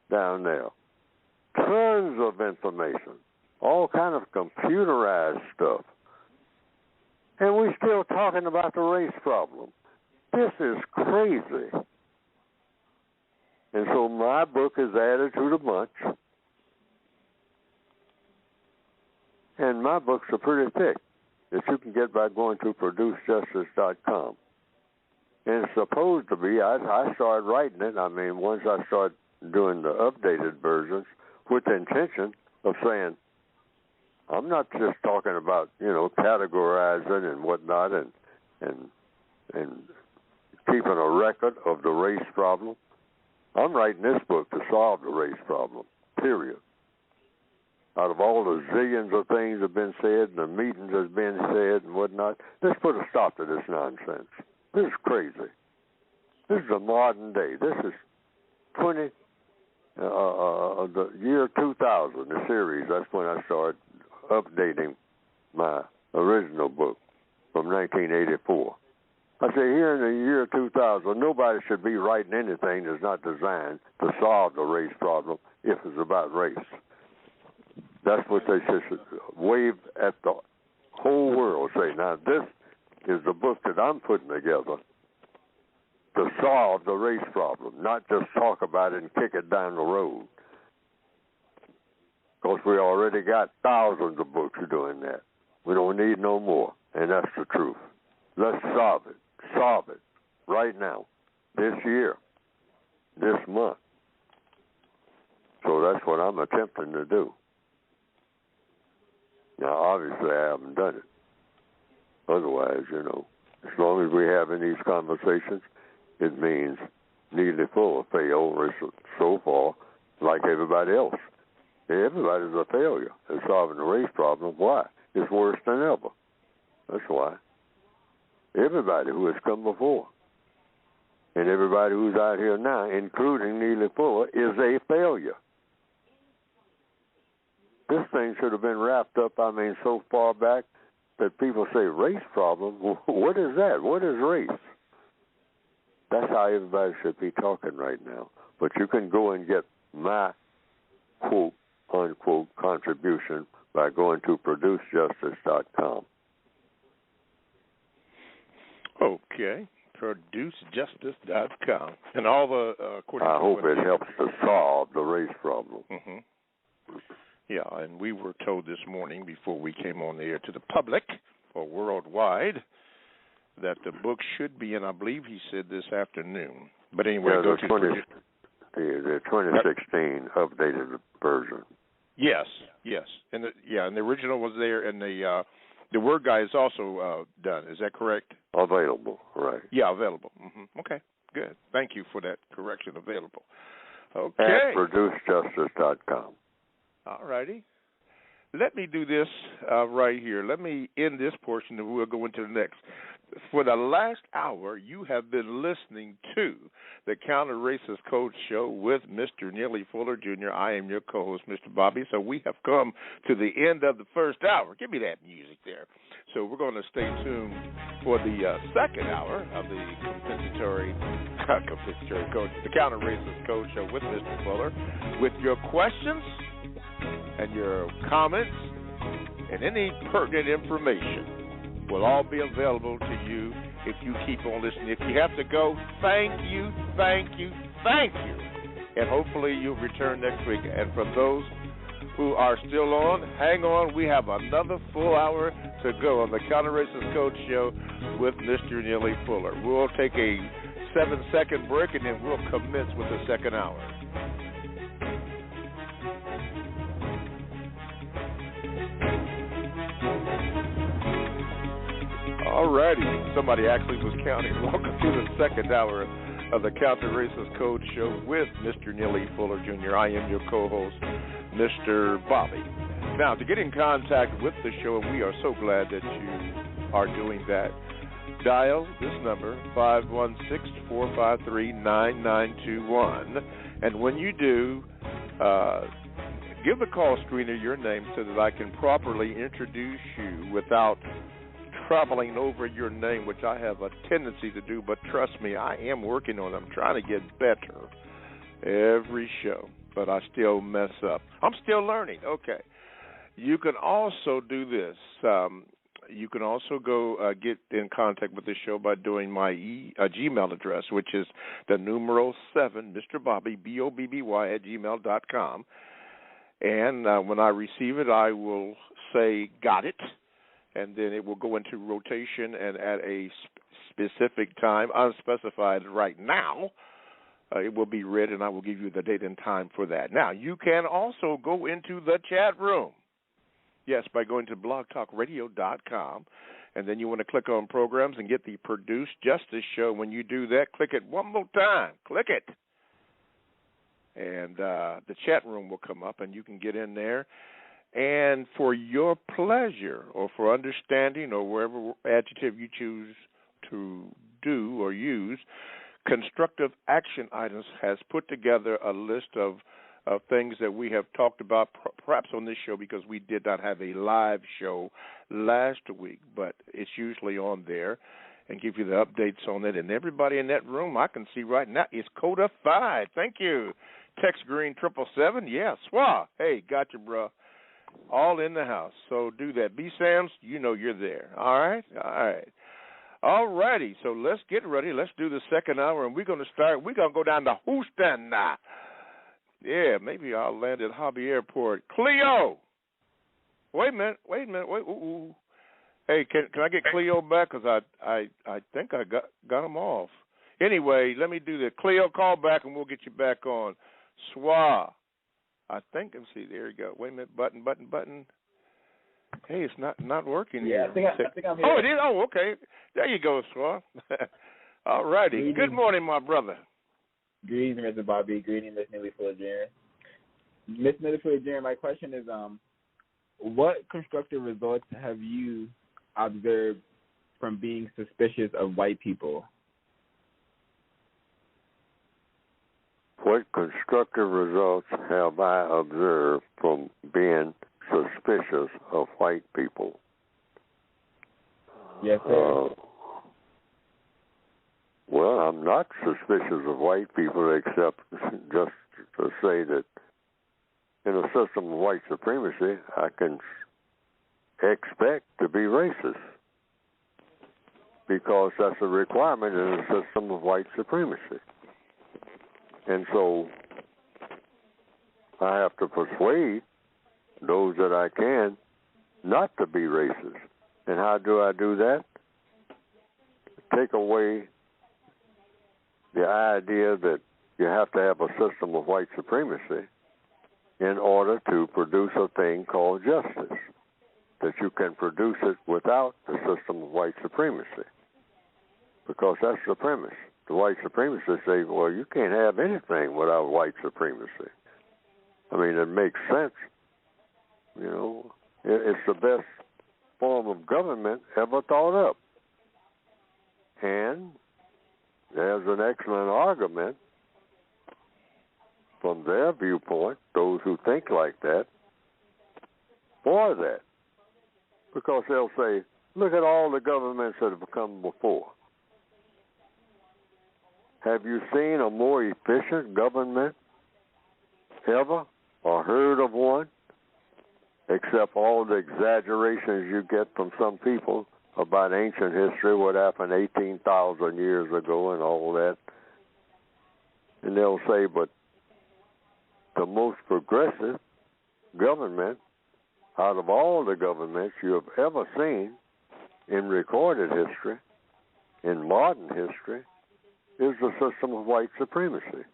down there. Tons of information. All kind of computerized stuff. And we're still talking about the race problem. This is crazy. And so my book is added to the bunch. And my books are pretty thick that you can get by going to producejustice.com. And it's supposed to be, I started writing it, once I started doing the updated versions, with the intention of saying, I'm not just talking about, categorizing and whatnot and keeping a record of the race problem. I'm writing this book to solve the race problem, period. Out of all the zillions of things that have been said and the meetings that's been said and whatnot, let's put a stop to this nonsense. This is crazy. This is the modern day. This is the year 2000, the series. That's when I started updating my original book from 1984. I say here in the year 2000, nobody should be writing anything that's not designed to solve the race problem if it's about race. That's what they should wave at the whole world. Say, now this is the book that I'm putting together to solve the race problem, not just talk about it and kick it down the road. Because we already got thousands of books doing that. We don't need no more, and that's the truth. Let's solve it. Solve it right now, this year, this month. So that's what I'm attempting to do. Now, obviously, I haven't done it. Otherwise, as long as we're having these conversations, it means Neely Fuller failed so far, like everybody else. Everybody's a failure at solving the race problem. Why? It's worse than ever. That's why. Everybody who has come before and everybody who's out here now, including Neely Fuller, is a failure. This thing should have been wrapped up, so far back that people say race problem. What is that? What is race? That's how everybody should be talking right now. But you can go and get my quote, unquote, contribution by going to producejustice.com. Okay, producejustice.com. And all the, I hope it helps to solve the race problem. Mm-hmm. Yeah, and we were told this morning before we came on the air to the public or worldwide that the book should be in, I believe he said this afternoon. But anyway, yeah, go to the 2016 updated version. Yes. And the original was there, and the Word Guide is also done. Is that correct? Available, right. Yeah, available. Mm-hmm. Okay, good. Thank you for that correction, available. Okay. At producejustice.com. All righty. Let me do this right here. Let me end this portion, and we'll go into the next. For the last hour, you have been listening to the Counter Racist Coach Show with Mr. Neely Fuller Jr. I am your co-host, Mr. Bobby. So we have come to the end of the first hour. Give me that music there. So we're going to stay tuned for the second hour of the compensatory coach, the Counter Racist Coach Show with Mr. Fuller, with your questions and your comments and any pertinent information will all be available to you if you keep on listening. If you have to go, thank you. And hopefully you'll return next week. And for those who are still on, hang on. We have another full hour to go on the Counter Racist Coach Show with Mr. Neely Fuller. We'll take a 7-second break, and then we'll commence with the second hour. All righty. Somebody actually was counting. Welcome to the second hour of the Counter Racist Code Show with Mr. Neely Fuller Jr. I am your co-host, Mr. Bobby. Now, to get in contact with the show, and we are so glad that you are doing that, dial this number, 516-453-9921. And when you do, give the call screener your name so that I can properly introduce you without troubling over your name, which I have a tendency to do, but trust me, I am working on it. I'm trying to get better every show, but I still mess up. I'm still learning. Okay. You can also do this. You can also go get in contact with the show by doing my Gmail address, which is the numeral 7, Mr. Bobby, BOBBY, @gmail.com. And when I receive it, I will say, got it. And then it will go into rotation, and at a specific time, unspecified right now, it will be read, and I will give you the date and time for that. Now, you can also go into the chat room. Yes, by going to blogtalkradio.com, and then you want to click on programs and get the Produce Justice Show. When you do that, click it one more time. Click it. And the chat room will come up, and you can get in there. And for your pleasure or for understanding or whatever adjective you choose to do or use, Constructive Action Items has put together a list of things that we have talked about perhaps on this show, because we did not have a live show last week, but it's usually on there, and give you the updates on it. And everybody in that room, I can see right now, is codified. Thank you. Text Green 777. Yeah, swah. Hey, gotcha, bro. All in the house. So do that. B. Sams, you know you're there. All right? All right. All righty. So let's get ready. Let's do the second hour, and we're going to start. We're going to go down to Houston now. Yeah, maybe I'll land at Hobby Airport. Cleo! Wait a minute. Ooh. Hey, can I get Cleo back? Because I think I got him off. Anyway, let me do this. Cleo, call back, and we'll get you back on. Swah. I think, let's see, there you go. Wait a minute, button. Hey, it's not working Yeah, here. I think I'm here. Oh, it is? Oh, okay. There you go, Swar. All righty. Good morning, my brother. Greetings, Mr. Bobby. Greetings, Miss Neely Fuller Jr. Miss Neely Fuller Jr., my question is, what constructive results have you observed from being suspicious of white people? What constructive results have I observed from being suspicious of white people? Yes, sir. Well, I'm not suspicious of white people except just to say that in a system of white supremacy, I can expect to be racist because that's a requirement in a system of white supremacy. And so I have to persuade those that I can not to be racist. And how do I do that? Take away the idea that you have to have a system of white supremacy in order to produce a thing called justice, that you can produce it without the system of white supremacy, because that's the premise. The white supremacists say, well, you can't have anything without white supremacy. I mean, it makes sense. You know, it's the best form of government ever thought up. And there's an excellent argument from their viewpoint, those who think like that, for that. Because they'll say, look at all the governments that have come before. Have you seen a more efficient government ever, or heard of one, except all the exaggerations you get from some people about ancient history, what happened 18,000 years ago and all that? And they'll say, but the most progressive government out of all the governments you have ever seen in recorded history, in modern history, is the system of white supremacy.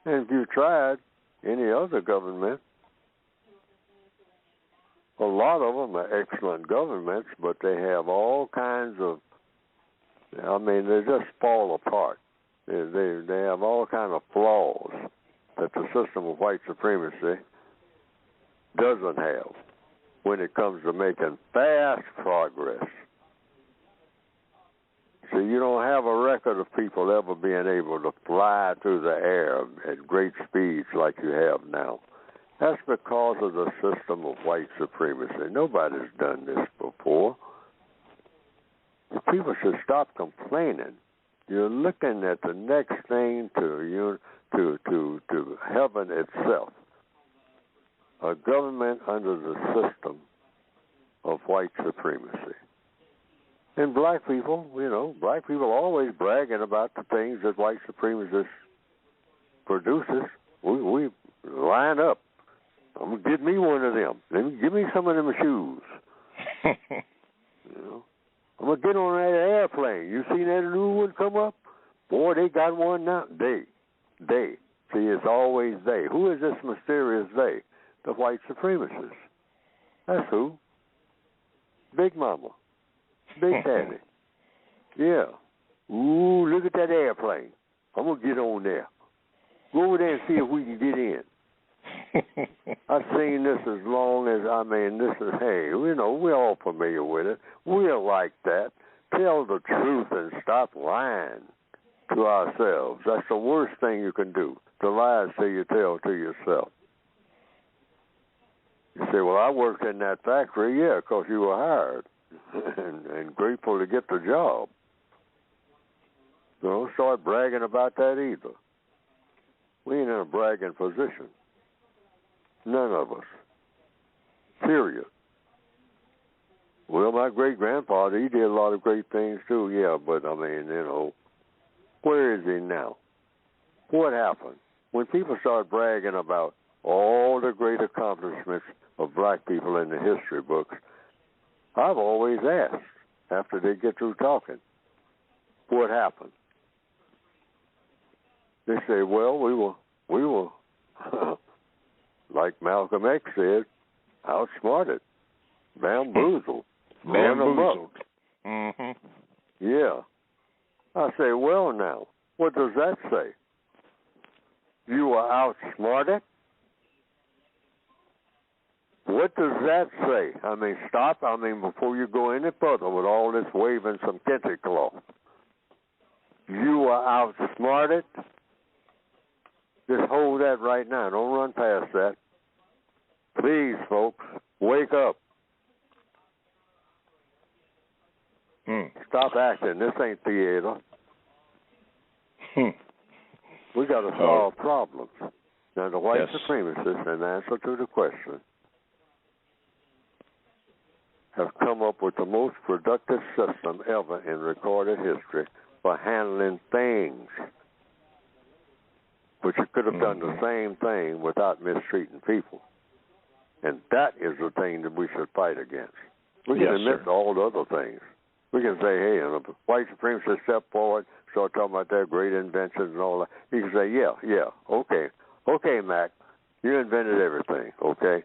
And if you tried any other government, a lot of them are excellent governments, but they have all kinds of, I mean, they just fall apart. They have all kinds of flaws that the system of white supremacy doesn't have when it comes to making fast progress. So you don't have a record of people ever being able to fly through the air at great speeds like you have now. That's because of the system of white supremacy. Nobody's done this before. People should stop complaining. You're looking at the next thing to heaven itself. A government under the system of white supremacy. And black people, black people are always bragging about the things that white supremacists produces. We line up. I'm gonna get me one of them. Give me some of them shoes. I'm gonna get on that airplane. You seen that new one come up? Boy, they got one now. They. See, it's always they. Who is this mysterious they? The white supremacists. That's who. Big Mama. Big Daddy. Yeah. Ooh, look at that airplane. I'm going to get on there. Go over there and see if we can get in. I've seen this as long as, this is, hey, we're all familiar with it. We're like that. Tell the truth and stop lying to ourselves. That's the worst thing you can do, to lie so you tell to yourself. You say, well, I worked in that factory. Yeah, because you were hired and grateful to get the job. Don't start bragging about that either. We ain't in a bragging position. None of us. Period. Well, my great-grandfather, he did a lot of great things too, yeah, but, where is he now? What happened? When people start bragging about all the great accomplishments of black people in the history books, I've always asked, after they get through talking, what happened? They say, well, we were like Malcolm X said, outsmarted, bamboozled, Bamboozled. Mm-hmm. Yeah. I say, well, now, what does that say? You were outsmarted? What does that say? I mean, stop. I mean, before you go any further with all this waving some kente cloth. You were outsmarted? Just hold that right now. Don't run past that. Please, folks, wake up. Stop acting. This ain't theater. We got to solve problems. Now, the white supremacists, in answer to the question, have come up with the most productive system ever in recorded history for handling things. But you could have done the same thing without mistreating people. And that is the thing that we should fight against. We can admit to all the other things. We can say, hey, and the white supremacists step forward, start talking about their great inventions and all that. You can say, yeah, okay. Okay, Mac, you invented everything, okay?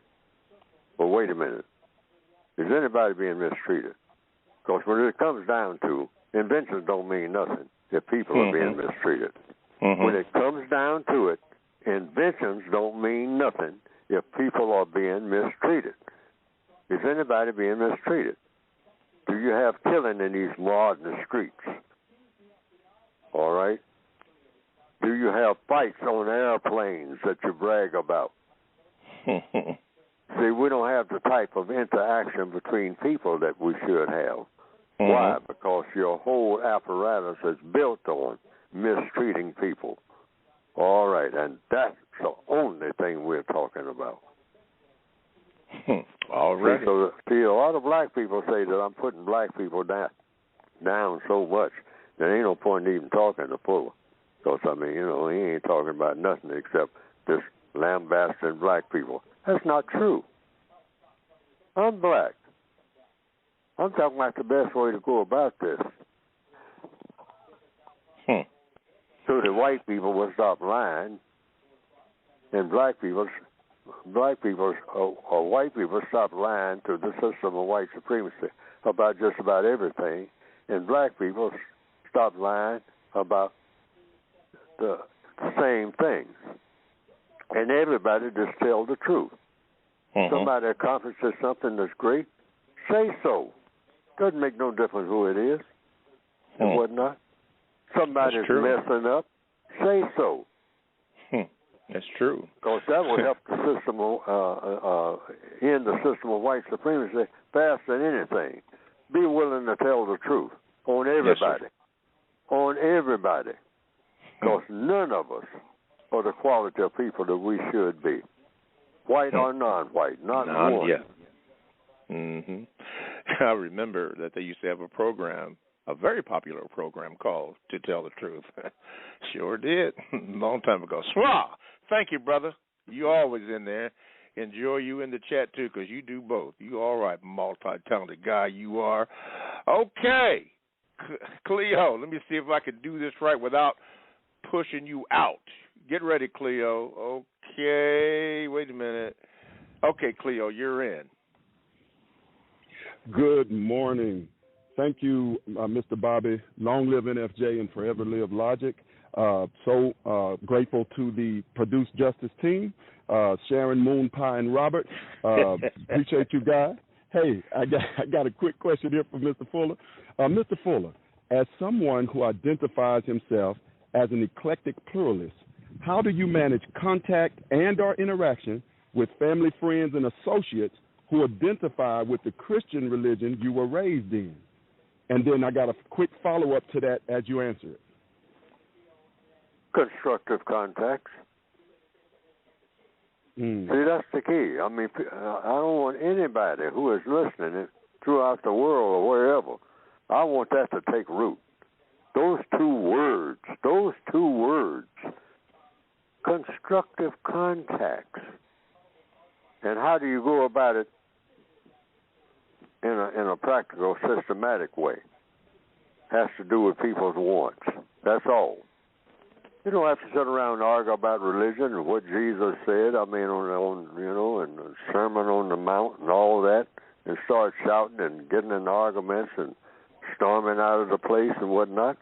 But wait a minute. Is anybody being mistreated? Because when it comes down to, inventions don't mean nothing if people are being mistreated. When it comes down to it, inventions don't mean nothing if people are being mistreated. Is anybody being mistreated? Do you have killing in these modern streets? All right? Do you have fights on airplanes that you brag about? See, we don't have the type of interaction between people that we should have. Why? Because your whole apparatus is built on mistreating people. All right, and that's the only thing we're talking about. All right. See, a lot of black people say that I'm putting black people down so much there ain't no point in even talking to Fuller. Because, I mean, you know, he ain't talking about nothing except this lambasting black people. That's not true. I'm black. I'm talking about the best way to go about this. So the white people will stop lying, and white people stop lying to the system of white supremacy about just about everything, and black people stop lying about the same things. And everybody just tell the truth. Somebody accomplishes something that's great, say so. Doesn't make no difference who it is and whatnot. Somebody's messing up, say so. That's true. Because that would help the system, end the system of white supremacy faster than anything. Be willing to tell the truth on everybody. On everybody. Because none of us are the quality of people that we should be. White or non-white, not one. I remember that they used to have a program, a very popular program called To Tell the Truth. Sure did. Long time ago. Swah! Thank you, brother. You always in there. Enjoy you in the chat, too, because you do both. You all right, multi-talented guy you are. Okay. Cleo, let me see if I can do this right without pushing you out. Get ready, Cleo. Okay. Wait a minute. Okay, Cleo, you're in. Good morning. Thank you, Mr. Bobby. Long live NFJ and forever live Logic. So grateful to the Produce Justice team, Sharon, Moon Pie, and Robert. Appreciate you guys. Hey, I got a quick question here for Mr. Fuller. Mr. Fuller, as someone who identifies himself as an eclectic pluralist, how do you manage contact and or interaction with family, friends, and associates who identify with the Christian religion you were raised in? And then I got a quick follow-up to that as you answer it. Constructive contacts. See, that's the key. I mean, I don't want anybody who is listening throughout the world or wherever, I want that to take root. Those two words, constructive contacts. And how do you go about it in a practical, systematic way? Has to do with people's wants. That's all. You don't have to sit around and argue about religion and what Jesus said. I mean, on and the Sermon on the Mount and all that, and start shouting and getting in arguments and storming out of the place and whatnot.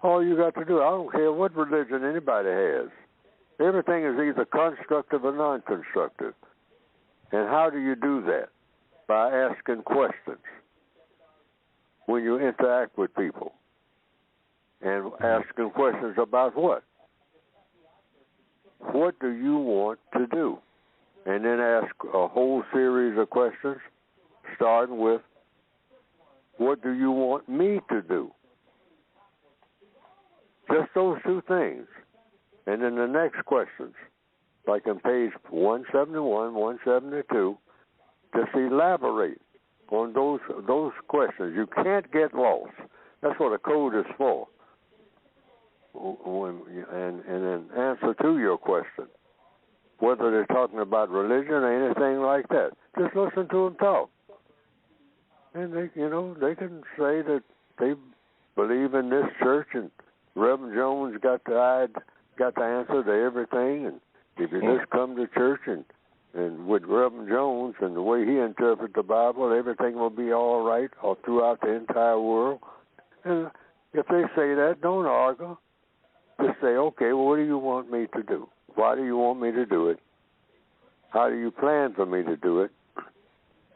All you got to do, I don't care what religion anybody has. Everything is either constructive or non-constructive. And how do you do that? By asking questions when you interact with people. And asking questions about what? What do you want to do? And then ask a whole series of questions, starting with, what do you want me to do? Just those two things. And then the next questions, like on page 171, 172, just elaborate on those questions. You can't get lost. That's what a code is for. And then answer to your question, whether they're talking about religion or anything like that. Just listen to them talk, and they can say that they believe in this church, and Reverend Jones got the answer to everything, and if you just come to church and with Reverend Jones and the way he interprets the Bible, everything will be all right all throughout the entire world. And if they say that, don't argue. Just say, okay, well, what do you want me to do? Why do you want me to do it? How do you plan for me to do it?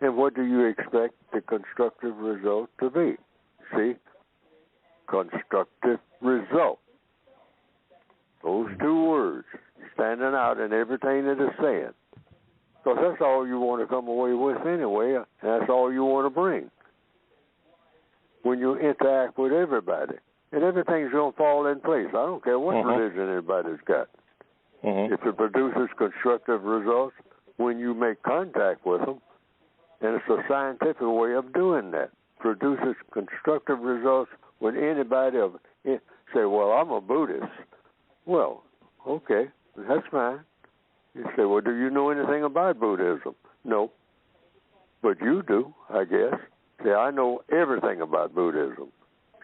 And what do you expect the constructive result to be? See? Constructive result. Those two words standing out in everything that it's saying. Because that's all you want to come away with anyway, and that's all you want to bring when you interact with everybody. And everything's going to fall in place. I don't care what religion anybody's got. If it produces constructive results when you make contact with them, and it's a scientific way of doing that, produces constructive results when anybody say, well, I'm a Buddhist. Well, okay, that's fine. You say, well, do you know anything about Buddhism? No. But you do, I guess. Say, I know everything about Buddhism.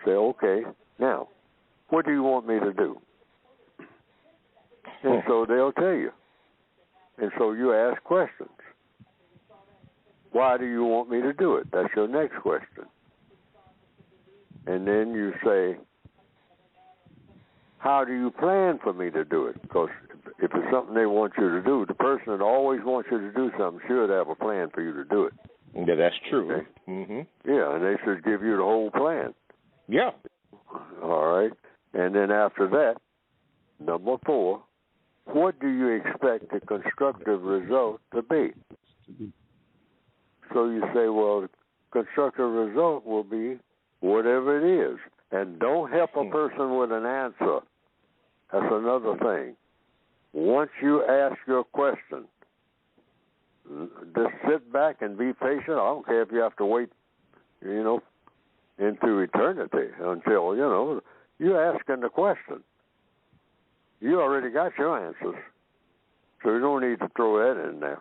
Say, okay, now, what do you want me to do? And so they'll tell you. And so you ask questions. Why do you want me to do it? That's your next question. And then you say, how do you plan for me to do it? Because if it's something they want you to do, the person that always wants you to do something should have a plan for you to do it. Yeah, that's true. Okay? Mm-hmm. Yeah, and they should give you the whole plan. Yeah. All right. And then after that, number 4, what do you expect the constructive result to be? So you say, well, the constructive result will be whatever it is. And don't help a person with an answer. That's another thing. Once you ask your question, just sit back and be patient. I don't care if you have to wait, into eternity until, you're asking the question. You already got your answers, so you don't need to throw that in there.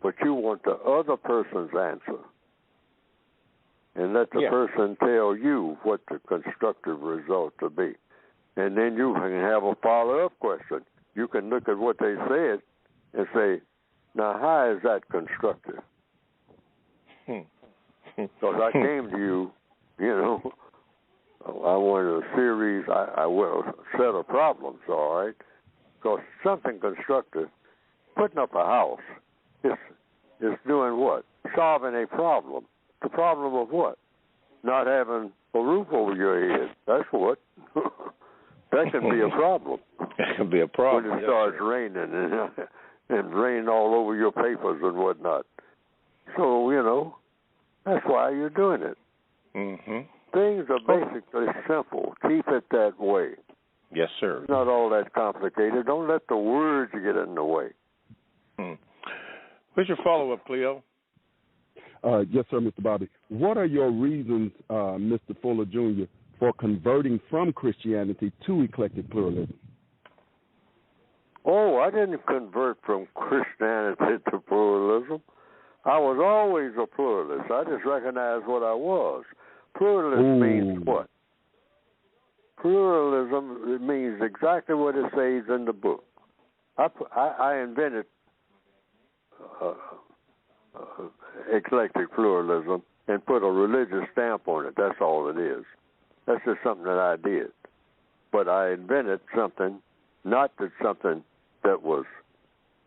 But you want the other person's answer. And let the person tell you what the constructive result will be. And then you can have a follow-up question. You can look at what they said and say, now, how is that constructive? Because I came to you, I wanted a series, I will a set of problems, all right? Because something constructive, putting up a house, is doing what? Solving a problem. The problem of what? Not having a roof over your head. That's what. That can be a problem. That can be a problem. When it starts raining and rain all over your papers and whatnot. So, that's why you're doing it. Mm-hmm. Things are basically simple. Keep it that way. Yes, sir. It's not all that complicated. Don't let the words get in the way. Where's your follow-up, Cleo? Yes, sir, Mr. Bobby. What are your reasons, Mr. Fuller Jr., for converting from Christianity to eclectic pluralism? Oh, I didn't convert from Christianity to pluralism. I was always a pluralist. I just recognized what I was. Pluralist means what? pluralism, it means exactly what it says in the book. I invented eclectic pluralism and put a religious stamp on it. That's all it is. That's just something that I did. But I invented something, not that something that was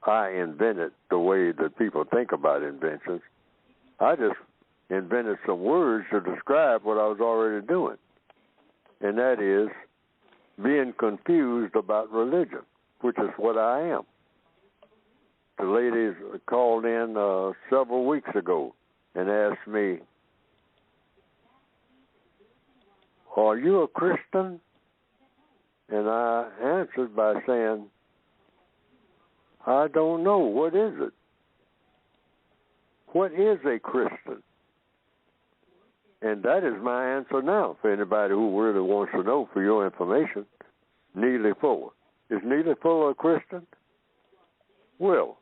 I invented the way that people think about inventions. I just invented some words to describe what I was already doing. And that is being confused about religion, which is what I am. The ladies called in several weeks ago and asked me, "Are you a Christian?" And I answered by saying, "I don't know. What is it? What is a Christian?" And that is my answer now for anybody who really wants to know, for your information. Neely Fuller. Is Neely Fuller a Christian? Well,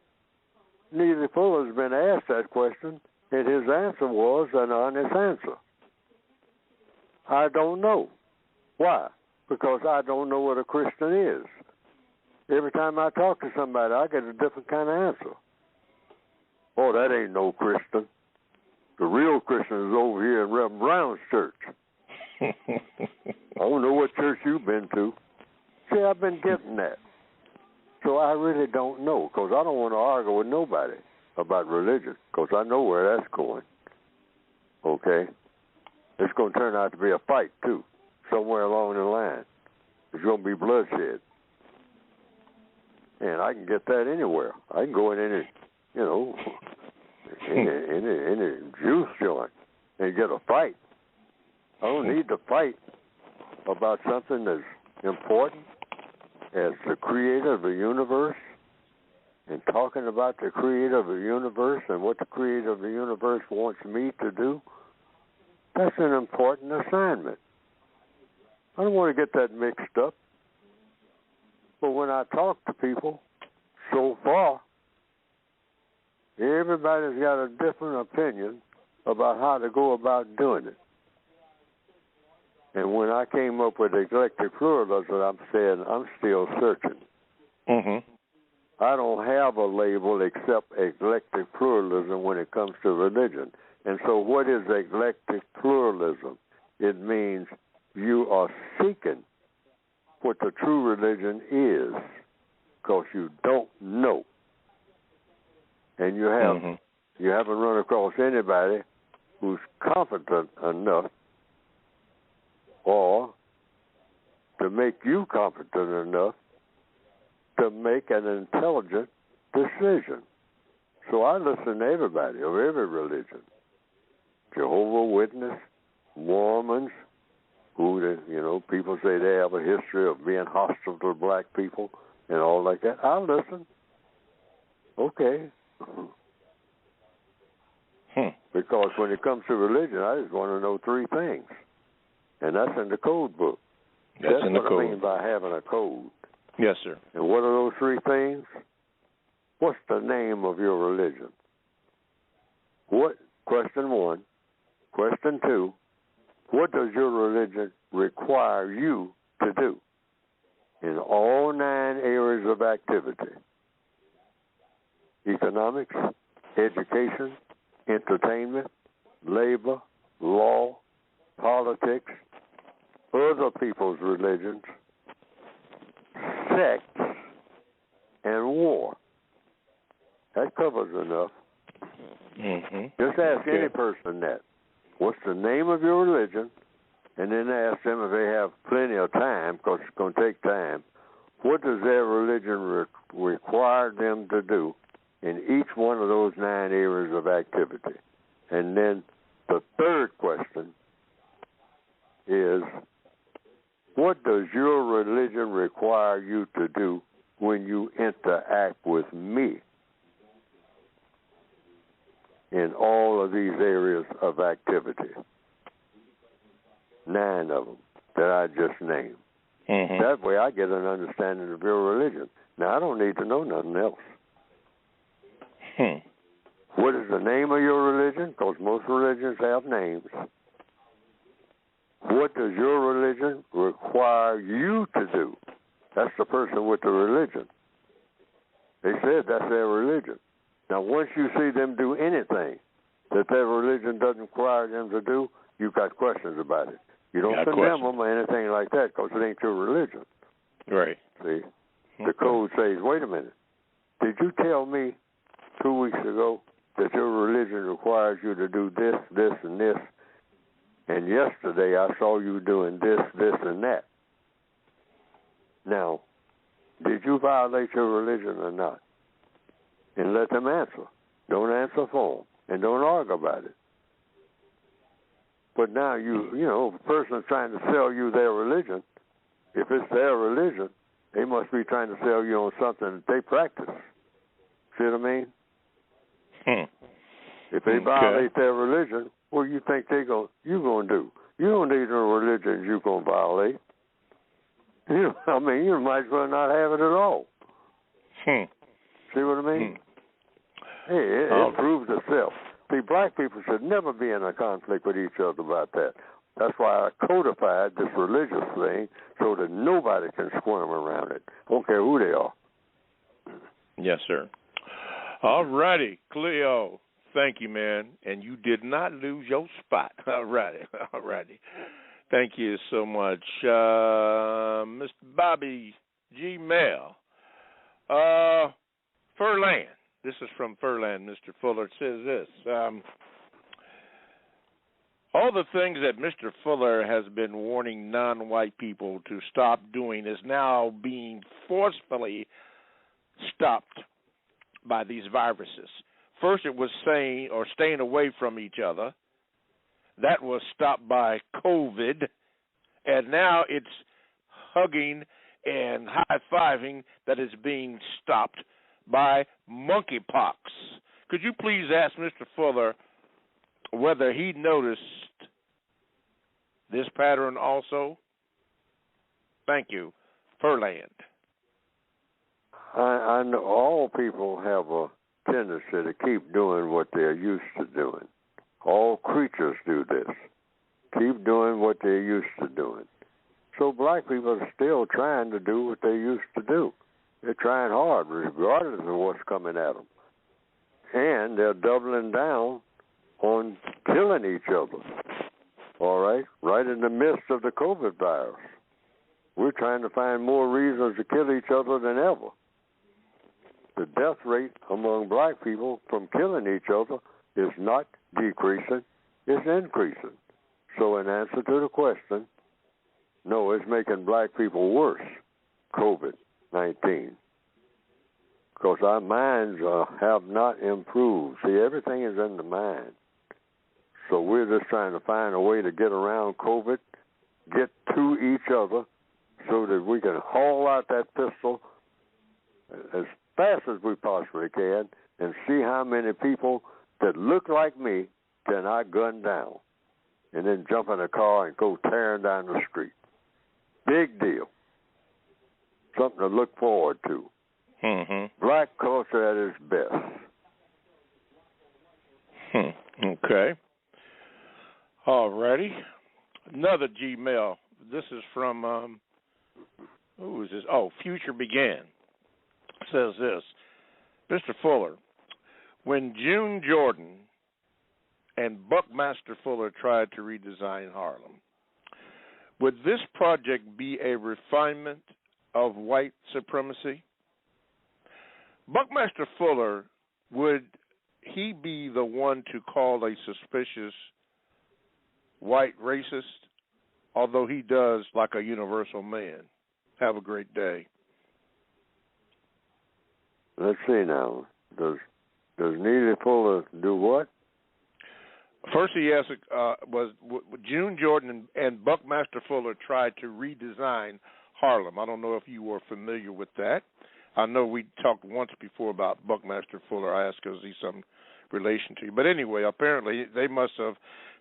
Neely Fuller has been asked that question, and his answer was an honest answer. I don't know. Why? Because I don't know what a Christian is. Every time I talk to somebody, I get a different kind of answer. Oh, that ain't no Christian. The real Christian is over here in Reverend Brown's church. I don't know what church you've been to. See, I've been getting that. So I really don't know, because I don't want to argue with nobody about religion, because I know where that's going. Okay? It's going to turn out to be a fight, too, somewhere along the line. There's going to be bloodshed. And I can get that anywhere. I can go in any, any juice joint and get a fight. I don't need to fight about something as important as the creator of the universe, and talking about the creator of the universe and what the creator of the universe wants me to do. That's an important assignment. I don't want to get that mixed up. But when I talk to people, so far, everybody's got a different opinion about how to go about doing it. And when I came up with eclectic pluralism, I'm saying I'm still searching. Mm-hmm. I don't have a label except eclectic pluralism when it comes to religion. And so what is eclectic pluralism? It means you are seeking what the true religion is, because you don't know. And you haven't run across anybody who's competent enough or to make you competent enough to make an intelligent decision. So I listen to everybody of every religion. Jehovah's Witness, Mormons, who, people say they have a history of being hostile to black people and all like that. I listen. Okay. Because when it comes to religion, I just want to know three things. And that's in the code book. That's in the code. What I mean by having a code. Yes, sir. And what are those three things? What's the name of your religion? Question one. Question two, what does your religion require you to do in all 9 areas of activity? Economics, education, entertainment, labor, law, politics, other people's religions, sex, and war. That covers enough. Mm-hmm. Just ask any person that. What's the name of your religion? And then ask them if they have plenty of time, because it's going to take time. What does their religion require them to do in each one of those 9 areas of activity? And then the third question is, what does your religion require you to do when you interact with me in all of these areas of activity? 9 of them that I just named. Mm-hmm. That way I get an understanding of your religion. Now, I don't need to know nothing else. What is the name of your religion? Because most religions have names. What does your religion require you to do? That's the person with the religion. They said that's their religion. Now, once you see them do anything that their religion doesn't require them to do, you've got questions about it. You don't condemn them or anything like that because it ain't your religion. Right. See? The code says, wait a minute. Did you tell me 2 weeks ago that your religion requires you to do this, this, and this? And yesterday I saw you doing this, this, and that. Now, did you violate your religion or not? And let them answer. Don't answer for them. And don't argue about it. But now if a person is trying to sell you their religion, if it's their religion, they must be trying to sell you on something that they practice. See what I mean? If they violate their religion, what do you think you going to do? You don't need no religion you're going to violate. You might as well not have it at all. See what I mean? Hey, it proves itself. See, black people should never be in a conflict with each other about that. That's why I codified this religious thing so that nobody can squirm around it. I don't care who they are. Yes, sir. All righty, Cleo. Thank you, man. And you did not lose your spot. All righty. Thank you so much. Mr. Bobby G. Mail. Furland. This is from Furland, Mr. Fuller. It says this. All the things that Mr. Fuller has been warning non-white people to stop doing is now being forcefully stopped by these viruses. First, it was saying or staying away from each other. That was stopped by COVID. And now it's hugging and high-fiving that is being stopped by monkeypox. Could you please ask Mr. Fuller whether he noticed this pattern also? Thank you. Furland. I know all people have a tendency to keep doing what they're used to doing. All creatures do this. Keep doing what they're used to doing. So black people are still trying to do what they used to do. They're trying hard, regardless of what's coming at them. And they're doubling down on killing each other, all right in the midst of the COVID virus. We're trying to find more reasons to kill each other than ever. The death rate among black people from killing each other is not decreasing, it's increasing. So in answer to the question, no, it's making black people worse, COVID-19. Because our minds have not improved. See, everything is in the mind. So we're just trying to find a way to get around COVID, get to each other, so that we can haul out that pistol as fast as we possibly can and see how many people that look like me can I gun down and then jump in a car and go tearing down the street. Big deal. Something to look forward to. Black culture at its best. Okay. All righty. Another Gmail. This is from, who is this? Oh, Future Began. It says this. Mr. Fuller, when June Jordan and Buckmaster Fuller tried to redesign Harlem, would this project be a refinement of white supremacy? Buckmaster Fuller, would he be the one to call a suspicious white racist, although he does like a universal man? Have a great day. Let's see now. Does Neely Fuller do what? First, he asked, was June Jordan and Buckmaster Fuller tried to redesign Harlem. I don't know if you were familiar with that. I know we talked once before about Buckmaster Fuller. I asked because he's some relation to you. But anyway, apparently they must have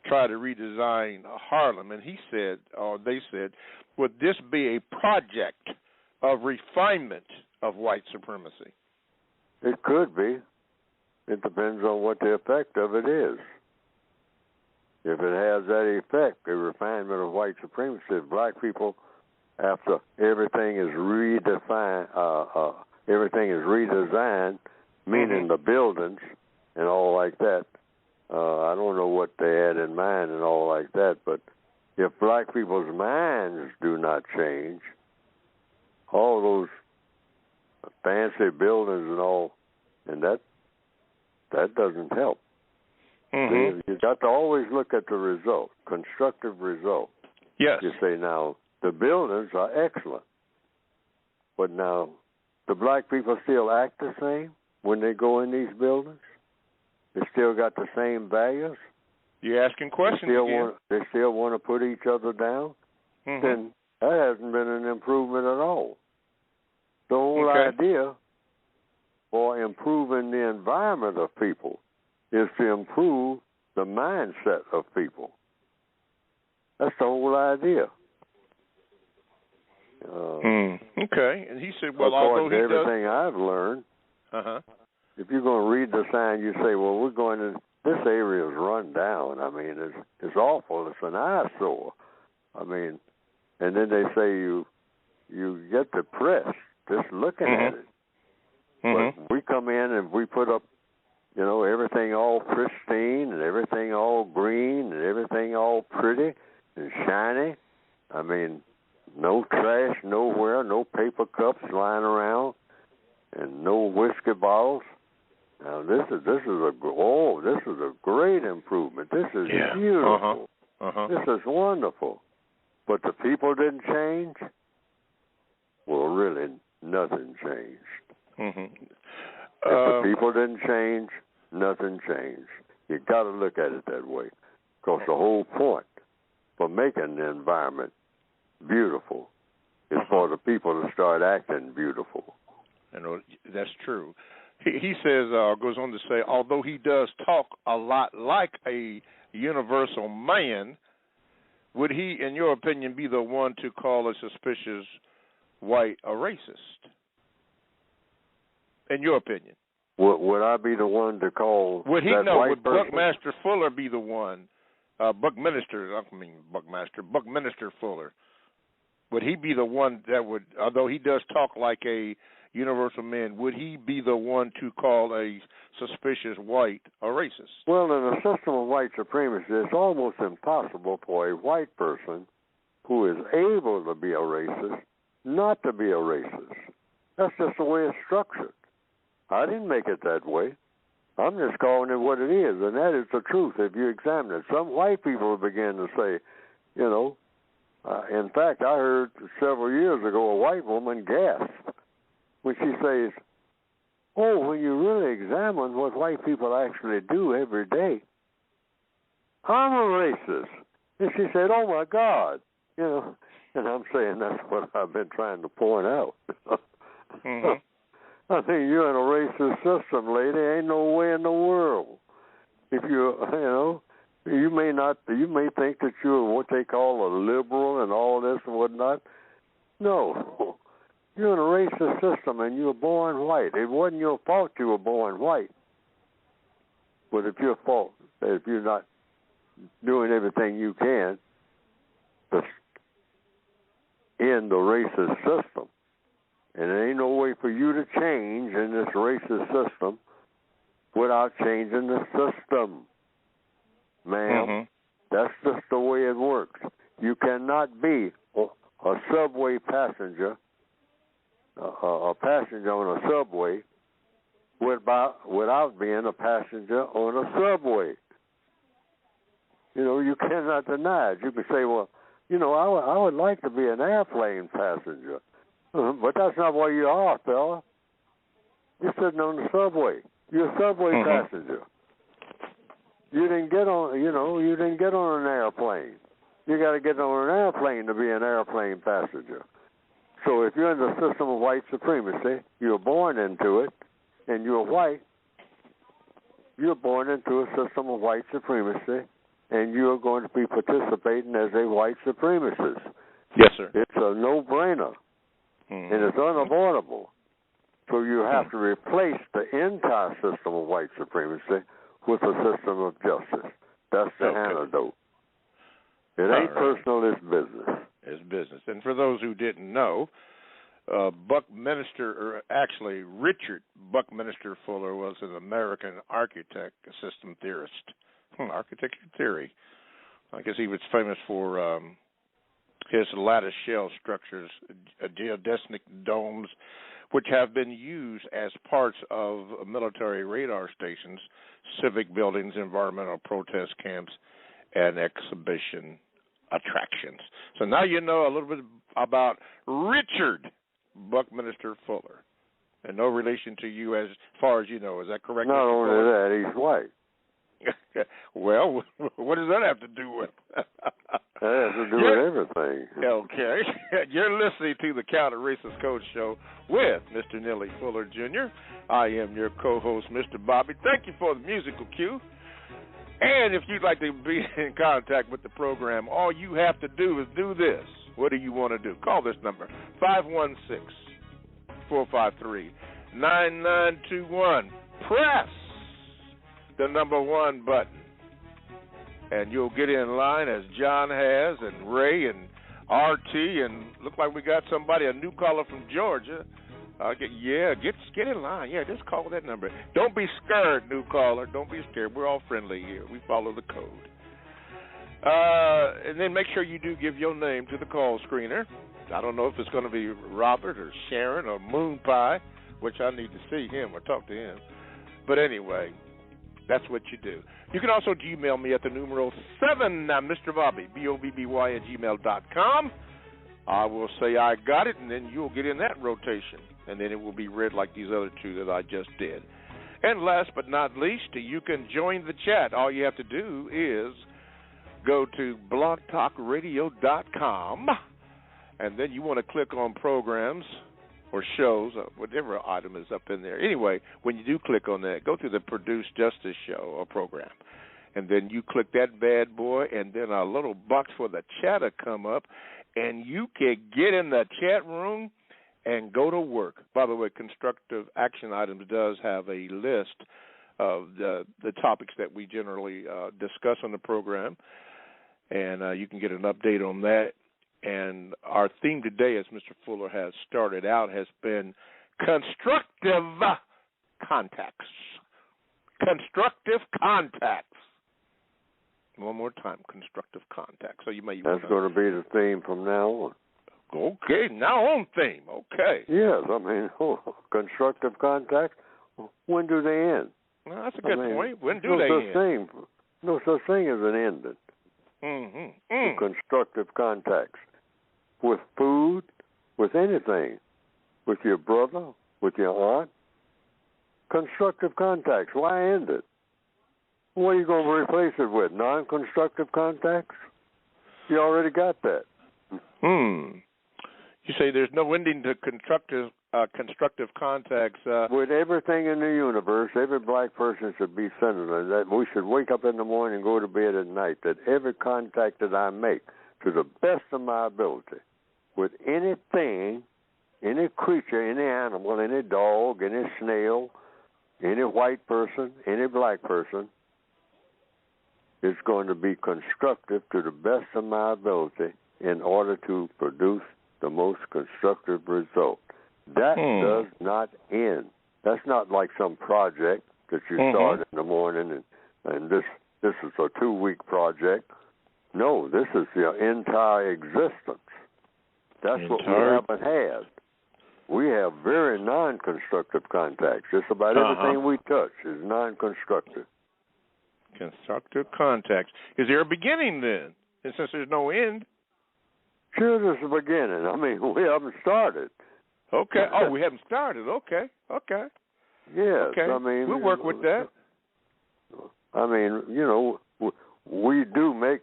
tried to redesign Harlem. And he said, or they said, would this be a project of refinement of white supremacy? It could be. It depends on what the effect of it is. if it has that effect, the refinement of white supremacy, if black people, after everything is redesigned, meaning the buildings and all like that. I don't know what they had in mind and all like that, but if black people's minds do not change, all those fancy buildings and all, and that doesn't help. Mm-hmm. You got to always look at the result, constructive result. Yes. You say, now, the buildings are excellent, but now, the black people still act the same when they go in these buildings? They still got the same values? You're asking questions They still want to put each other down? Mm-hmm. Then that hasn't been an improvement at all. The whole idea for improving the environment of people is to improve the mindset of people. That's the whole idea. Okay. And he said, well, according to everything I've learned, if you're going to read the sign, you say, well, we're going to, this area is run down. I mean, it's awful. It's an eyesore. I mean, and then they say you get depressed just looking at it. But we come in and we put up, everything all pristine and everything all green and everything all pretty and shiny. I mean, no trash nowhere, no paper cups lying around, and no whiskey bottles. Now this is a great improvement. This is beautiful. This is wonderful. But the people didn't change. Well, really, nothing changed. If the people didn't change, nothing changed. You got to look at it that way, because the whole point for making the environment beautiful is for the people to start acting beautiful. And that's true. He says, goes on to say, although he does talk a lot like a universal man, would he, in your opinion, be the one to call a suspicious white a racist? In your opinion. Would I be the one to call would white person? Buckmaster Fuller be the one, Buckminster Fuller, would he be the one that would, although he does talk like a universal man, would he be the one to call a suspicious white a racist? Well, in a system of white supremacy, it's almost impossible for a white person who is able to be a racist not to be a racist. That's just the way it's structured. I didn't make it that way. I'm just calling it what it is, and that is the truth if you examine it. Some white people begin to say, in fact, I heard several years ago a white woman gasp when she says, oh, when you really examine what white people actually do every day, I'm a racist. And she said, oh, my God. And I'm saying that's what I've been trying to point out. I think you're in a racist system, lady. Ain't no way in the world. If you may think that you're what they call a liberal and all this and whatnot. No. You're in a racist system and you were born white. It wasn't your fault you were born white. But it's your fault if you're not doing everything you can to end the racist system. And there ain't no way for you to change in this racist system without changing the system, ma'am. That's just the way it works. You cannot be a subway passenger, a passenger on a subway, without being a passenger on a subway. You cannot deny it. You can say, well, I would like to be an airplane passenger. But that's not what you are, fella. You're sitting on the subway. You're a subway passenger. You didn't get on, you didn't get on an airplane. You got to get on an airplane to be an airplane passenger. So if you're in the system of white supremacy, you're born into it, and you're white, you're born into a system of white supremacy, and you're going to be participating as a white supremacist. Yes, sir. It's a no-brainer. And it's unavoidable. So you have to replace the entire system of white supremacy with a system of justice. That's the antidote. It ain't personal, it's business. It's business. And for those who didn't know, Buckminster, or actually Richard Buckminster Fuller, was an American architect, a system theorist. Architecture theory. I guess he was famous for his lattice shell structures, geodesic domes, which have been used as parts of military radar stations, civic buildings, environmental protest camps, and exhibition attractions. So now you know a little bit about Richard Buckminster Fuller, and no relation to you as far as you know. Is that correct? Not Mr. only that, he's white. Well, what does that have to do with? That has to do with everything. Okay. You're listening to the Counter Racist Code Show with Mr. Neely Fuller Jr. I am your co-host, Mr. Bobby. Thank you for the musical cue. And if you'd like to be in contact with the program, all you have to do is do this. What do you want to do? Call this number, 516-453-9921. Press the number 1 button, and you'll get in line as John has, and Ray, and RT, and look like we got somebody, a new caller from Georgia. Get in line. Yeah, just call that number. Don't be scared, new caller. Don't be scared. We're all friendly here. We follow the code. And then make sure you do give your name to the call screener. I don't know if it's going to be Robert or Sharon or Moon Pie, which I need to see him or talk to him. But anyway, that's what you do. You can also Gmail me at the numeral 7, Mr. Bobby, BOBBY @gmail.com. I will say I got it, and then you'll get in that rotation, and then it will be read like these other two that I just did. And last but not least, you can join the chat. All you have to do is go to blogtalkradio.com, and then you want to click on programs or shows, whatever item is up in there. Anyway, when you do click on that, go to the Produce Justice show or program, and then you click that bad boy, and then a little box for the chat will come up, and you can get in the chat room and go to work. By the way, Constructive Action Items does have a list of the topics that we generally discuss on the program, and you can get an update on that. And our theme today, as Mr. Fuller has started out, has been constructive contacts. Constructive contacts. One more time, constructive contacts. So you may. That's going to be the theme from now on. Okay, now on theme. Okay. Yes, I mean, constructive contacts. When do they end? Well, that's a good point. When do they end? No such thing as an ending. Constructive contacts. With food, with anything, with your brother, with your aunt. Constructive contacts. Why end it? What are you going to replace it with? Non-constructive contacts? You already got that. You say there's no ending to constructive contacts. With everything in the universe, every black person should be centered. That we should wake up in the morning and go to bed at night. That every contact that I make, to the best of my ability, with anything, any creature, any animal, any dog, any snail, any white person, any black person, is going to be constructive to the best of my ability in order to produce the most constructive result. That does not end. That's not like some project that you start in the morning and this is a 2-week project. No, this is the entire existence. That's what we haven't had. We have very non-constructive contacts. Just about everything we touch is non-constructive. Constructive contacts. Is there a beginning then? And since there's no end? Sure, there's a beginning. I mean, we haven't started. Okay. Oh, we haven't started. Okay. Yes. Okay. I mean, we'll work with that. I mean, we do make.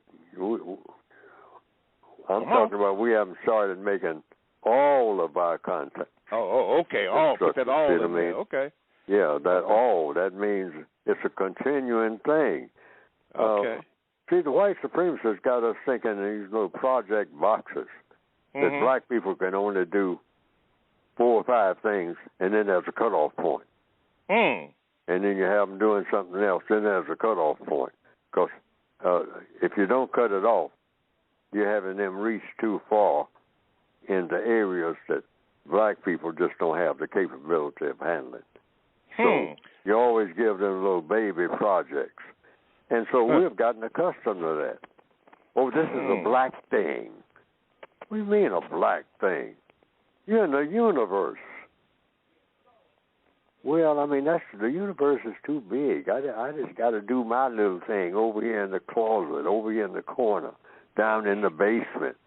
I'm talking about we haven't started making all of our contacts. Oh, okay. Put that all in there. Okay. Yeah, that means it's a continuing thing. Okay. See, the white supremacists got us thinking in these little project boxes that black people can only do 4 or 5 things, and then there's a cutoff point. And then you have them doing something else, then there's a cutoff point. Because if you don't cut it off, you're having them reach too far into areas that black people just don't have the capability of handling. So you always give them little baby projects. And so we've gotten accustomed to that. Oh, this is a black thing. What do you mean a black thing? You're in the universe. Well, I mean, the universe is too big. I just got to do my little thing over here in the closet, over here in the corner, down in the basement,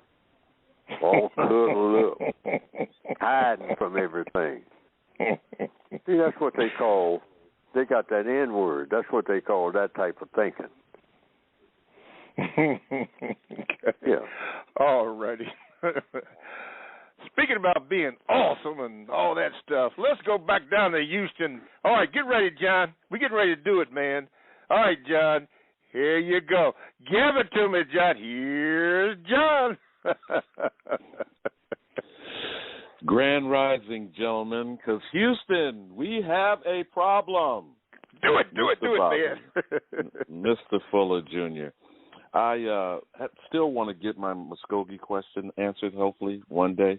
all cuddled up, hiding from everything. See, that's what they call, they got that N-word. That's what they call that type of thinking. Yeah. All righty. Speaking about being awesome and all that stuff, let's go back down to Houston. All right, get ready, John. We're getting ready to do it, man. All right, John, here you go. Give it to me, John. Here's John. Grand Rising, gentlemen, because Houston, we have a problem. Do it, man. Mr. Fuller Jr., I still want to get my Muskogee question answered, hopefully, one day.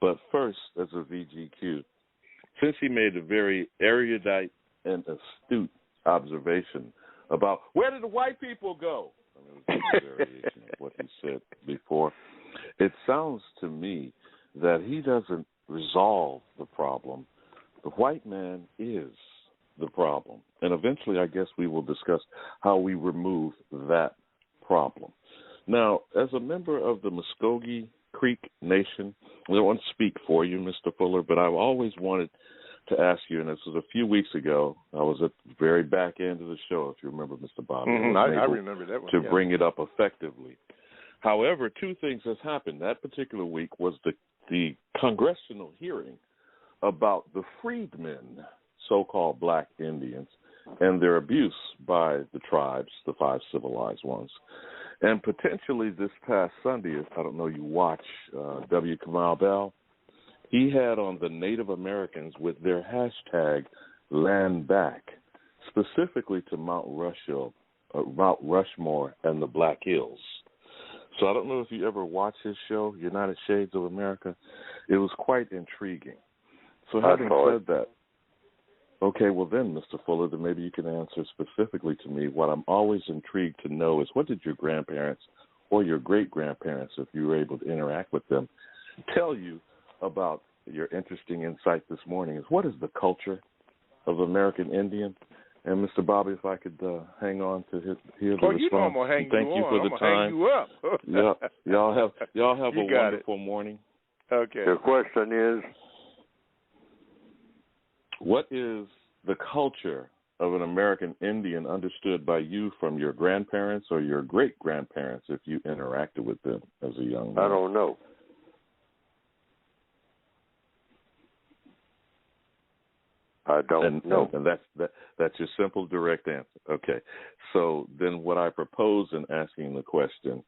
But first, as a VGQ, since he made a very erudite and astute observation about where did the white people go? I mean, it was a variation of what he said before. It sounds to me that he doesn't resolve the problem. The white man is the problem. And eventually, I guess we will discuss how we remove that problem. Now, as a member of the Muskogee Creek Nation, I don't want to speak for you, Mr. Fuller, but I've always wanted to ask you, and this was a few weeks ago, I was at the very back end of the show, if you remember, Mr. Bobby. I remember that one. To bring it up effectively. However, two things has happened. That particular week was the congressional hearing about the freedmen, so-called black Indians, and their abuse by the tribes, the 5 civilized ones. And potentially this past Sunday, if I don't know you watch W. Kamau Bell, he had on the Native Americans with their hashtag Land Back, specifically to Mount Rushmore and the Black Hills. So I don't know if you ever watched his show, United Shades of America. It was quite intriguing. So having said that, okay, well then, Mr. Fuller, then maybe you can answer specifically to me. What I'm always intrigued to know is what did your grandparents or your great-grandparents, if you were able to interact with them, tell you about your interesting insight this morning is what is the culture of American Indian? And Mr. Bobby, if I could hang on to hear the response. You know I'm gonna hang Thank you for the time. Hang you up. Y'all have you a wonderful morning. Okay. The question is, what is the culture of an American Indian understood by you from your grandparents or your great-grandparents if you interacted with them as a young man? I don't know. I don't know. And that's your simple, direct answer. Okay. So then what I propose in asking the question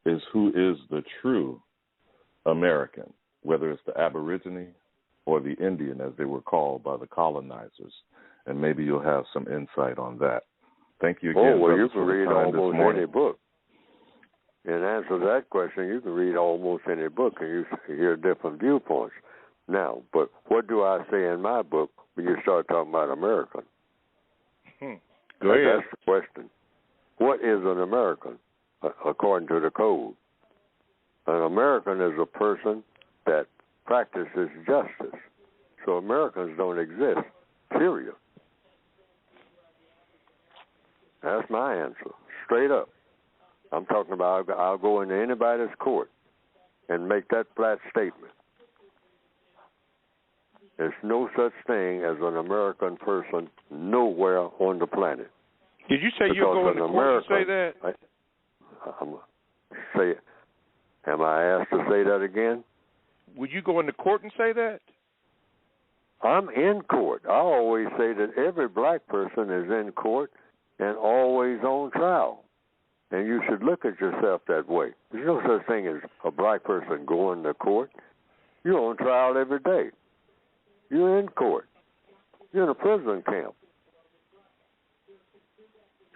is who is the true American, whether it's the Aborigine or the Indian, as they were called by the colonizers. And maybe you'll have some insight on that. Thank you again. Oh, well, you can read almost any book. In answer to that question, you can read almost any book and you hear different viewpoints. Now, but what do I say in my book when you start talking about American? Go ahead. That's the question. What is an American according to the code? An American is a person that practices justice. So Americans don't exist, period. That's my answer, straight up. I'm talking about I'll go into anybody's court and make that flat statement. There's no such thing as an American person nowhere on the planet. Did you say you're going to court to say that? Am I asked to say that again? Would you go into court and say that? I'm in court. I always say that every black person is in court and always on trial. And you should look at yourself that way. There's no such thing as a black person going to court. You're on trial every day. You're in court. You're in a prison camp.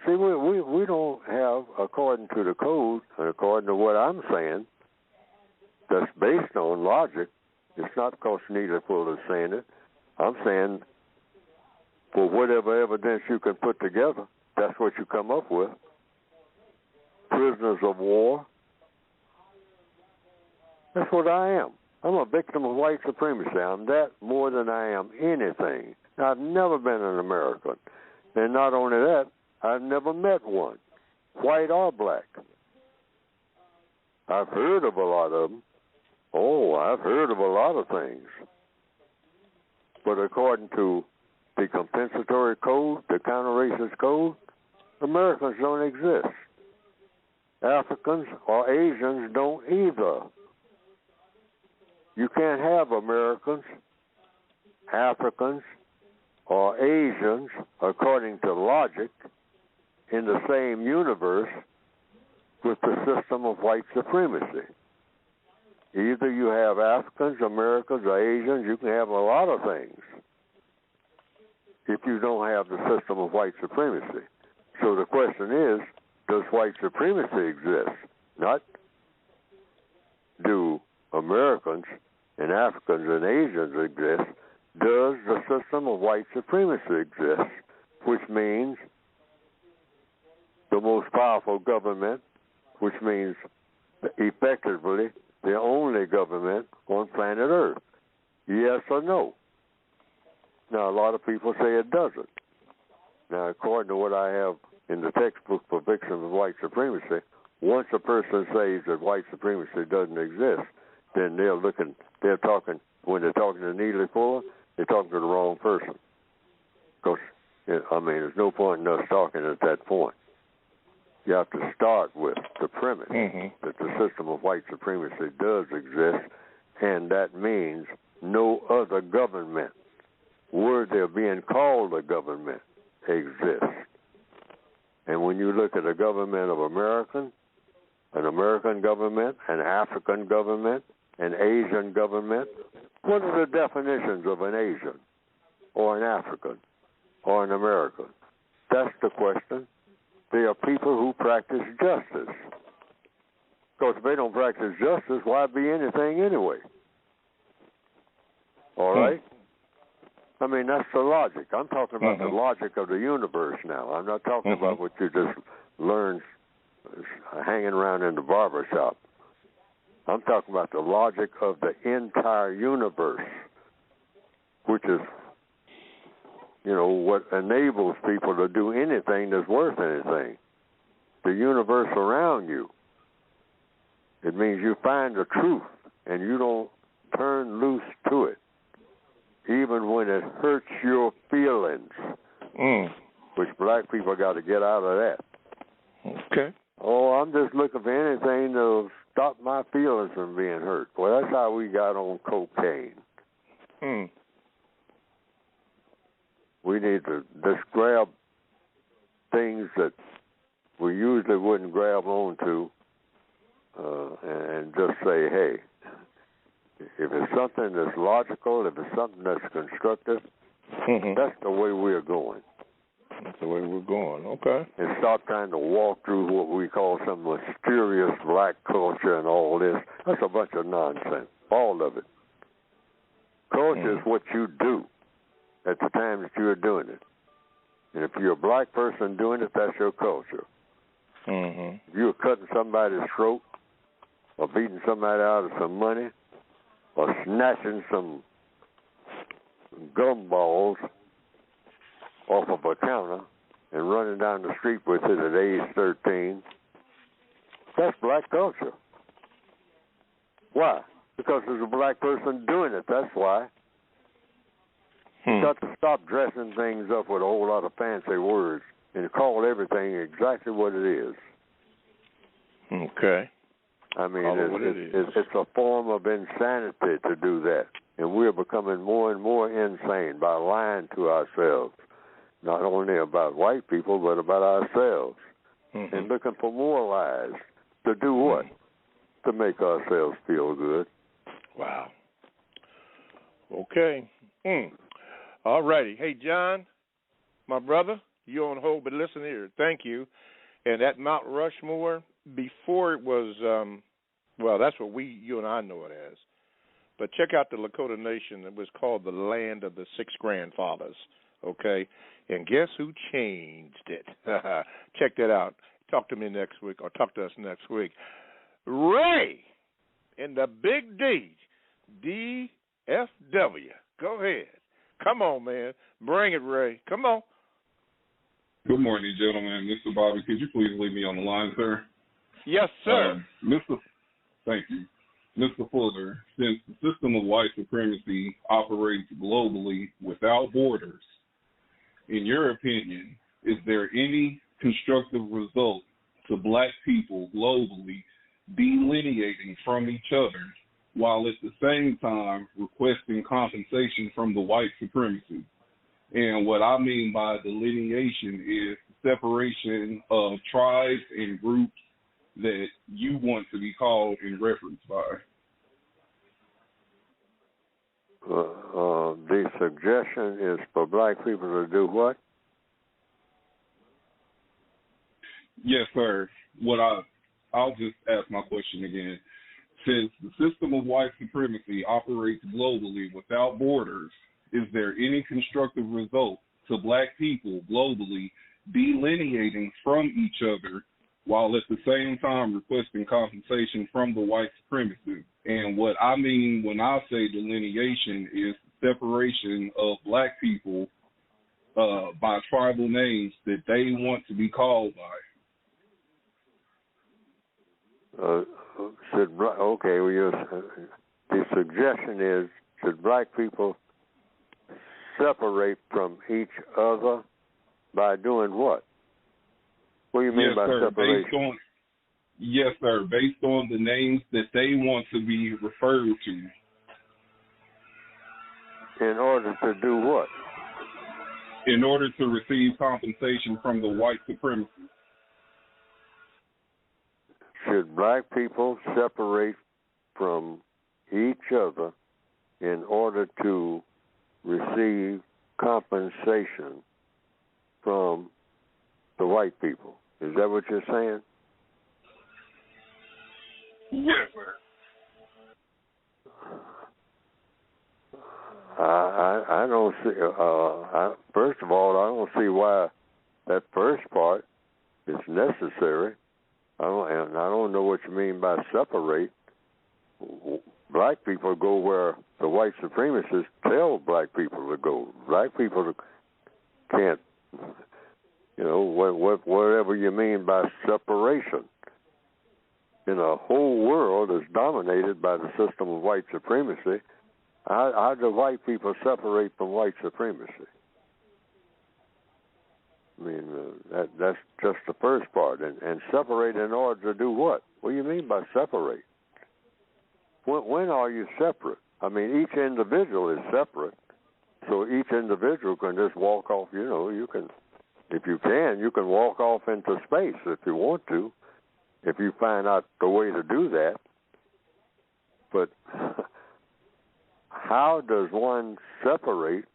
See, we don't have, according to the code, and according to what I'm saying, that's based on logic. It's not because Neely Fuller is saying it. I'm saying for whatever evidence you can put together, that's what you come up with. Prisoners of war. That's what I am. I'm a victim of white supremacy. I'm that more than I am anything. I've never been an American. And not only that, I've never met one, white or black. I've heard of a lot of them. Oh, I've heard of a lot of things. But according to the compensatory code, the counter-racist code, Americans don't exist. Africans or Asians don't either. You can't have Americans, Africans, or Asians, according to logic, in the same universe with the system of white supremacy. Either you have Africans, Americans, or Asians. You can have a lot of things if you don't have the system of white supremacy. So the question is, does white supremacy exist? Not do Americans and Africans and Asians exist. Does the system of white supremacy exist? Which means the most powerful government, which means effectively the only government on planet Earth. Yes or no? Now, a lot of people say it doesn't. Now, according to what I have in the textbook for victims of white supremacy, once a person says that white supremacy doesn't exist, then they're talking, when they're talking to Neely Fuller, they're talking to the wrong person. Because, there's no point in us talking at that point. You have to start with the premise that the system of white supremacy does exist, and that means no other government worthy of being called a government exists. And when you look at a government of an American government, an African government, an Asian government, what are the definitions of an Asian or an African or an American? That's the question. They are people who practice justice. Because if they don't practice justice, why be anything anyway? All right? That's the logic. I'm talking about the logic of the universe now. I'm not talking about what you just learned hanging around in the barber shop. I'm talking about the logic of the entire universe, which is, what enables people to do anything that's worth anything. The universe around you. It means you find the truth and you don't turn loose to it, even when it hurts your feelings, which black people got to get out of that. Okay. Oh, I'm just looking for anything to stop my feelings from being hurt. Well, that's how we got on cocaine. We need to just grab things that we usually wouldn't grab onto and just say, hey, if it's something that's logical, if it's something that's constructive, that's the way we're going. That's the way we're going, okay. And stop trying to walk through what we call some mysterious black culture and all this. That's a bunch of nonsense, all of it. Culture is what you do at the time that you're doing it. And if you're a black person doing it, that's your culture. If you're cutting somebody's throat or beating somebody out of some money or snatching some gumballs off of a counter and running down the street with it at age 13, that's black culture. Why? Because there's a black person doing it, that's why. You got to stop dressing things up with a whole lot of fancy words and call everything exactly what it is. Okay. It's a form of insanity to do that. And we're becoming more and more insane by lying to ourselves, not only about white people, but about ourselves, and looking for more lies. To do what? To make ourselves feel good. Wow. Okay. All righty. Hey, John, my brother, You're on hold, but listen here. Thank you. And at Mount Rushmore, before it was, well, that's what you and I know it as. But check out the Lakota Nation. It was called the Land of the Six Grandfathers, okay? And guess who changed it? Check that out. Talk to me next week, or talk to us next week. Ray in the Big D, DFW. Go ahead. Come on, man. Bring it, Ray. Come on. Good morning, gentlemen. Mr. Bobby, could you please leave me on the line, sir? Yes, sir. Thank you. Mr. Fuller, since the system of white supremacy operates globally without borders, in your opinion, is there any constructive result to black people globally delineating from each other while at the same time requesting compensation from the white supremacy? And what I mean by delineation is separation of tribes and groups that you want to be called and referenced by. The suggestion is for black people to do what? Yes, sir. I'll just ask my question again. Since the system of white supremacy operates globally without borders, is there any constructive result to black people globally delineating from each other while at the same time requesting compensation from the white supremacists? And what I mean when I say delineation is separation of black people by tribal names that they want to be called by. The suggestion is, should black people separate from each other by doing what? What do you mean by separation? Yes, sir. Based on the names that they want to be referred to. In order to do what? In order to receive compensation from the white supremacists. Should black people separate from each other in order to receive compensation from the white people? Is that what you're saying? Yes, sir. I don't see. First of all, I don't see why that first part is necessary. I don't know what you mean by separate. Black people go where the white supremacists tell black people to go. Black people can't, whatever you mean by separation. The whole world is dominated by the system of white supremacy. How do white people separate from white supremacy? I mean, that's just the first part. And separate in order to do what? What do you mean by separate? When are you separate? I mean, each individual is separate. So each individual can just walk off, you can walk off into space if you want to, if you find out the way to do that. But how does one separate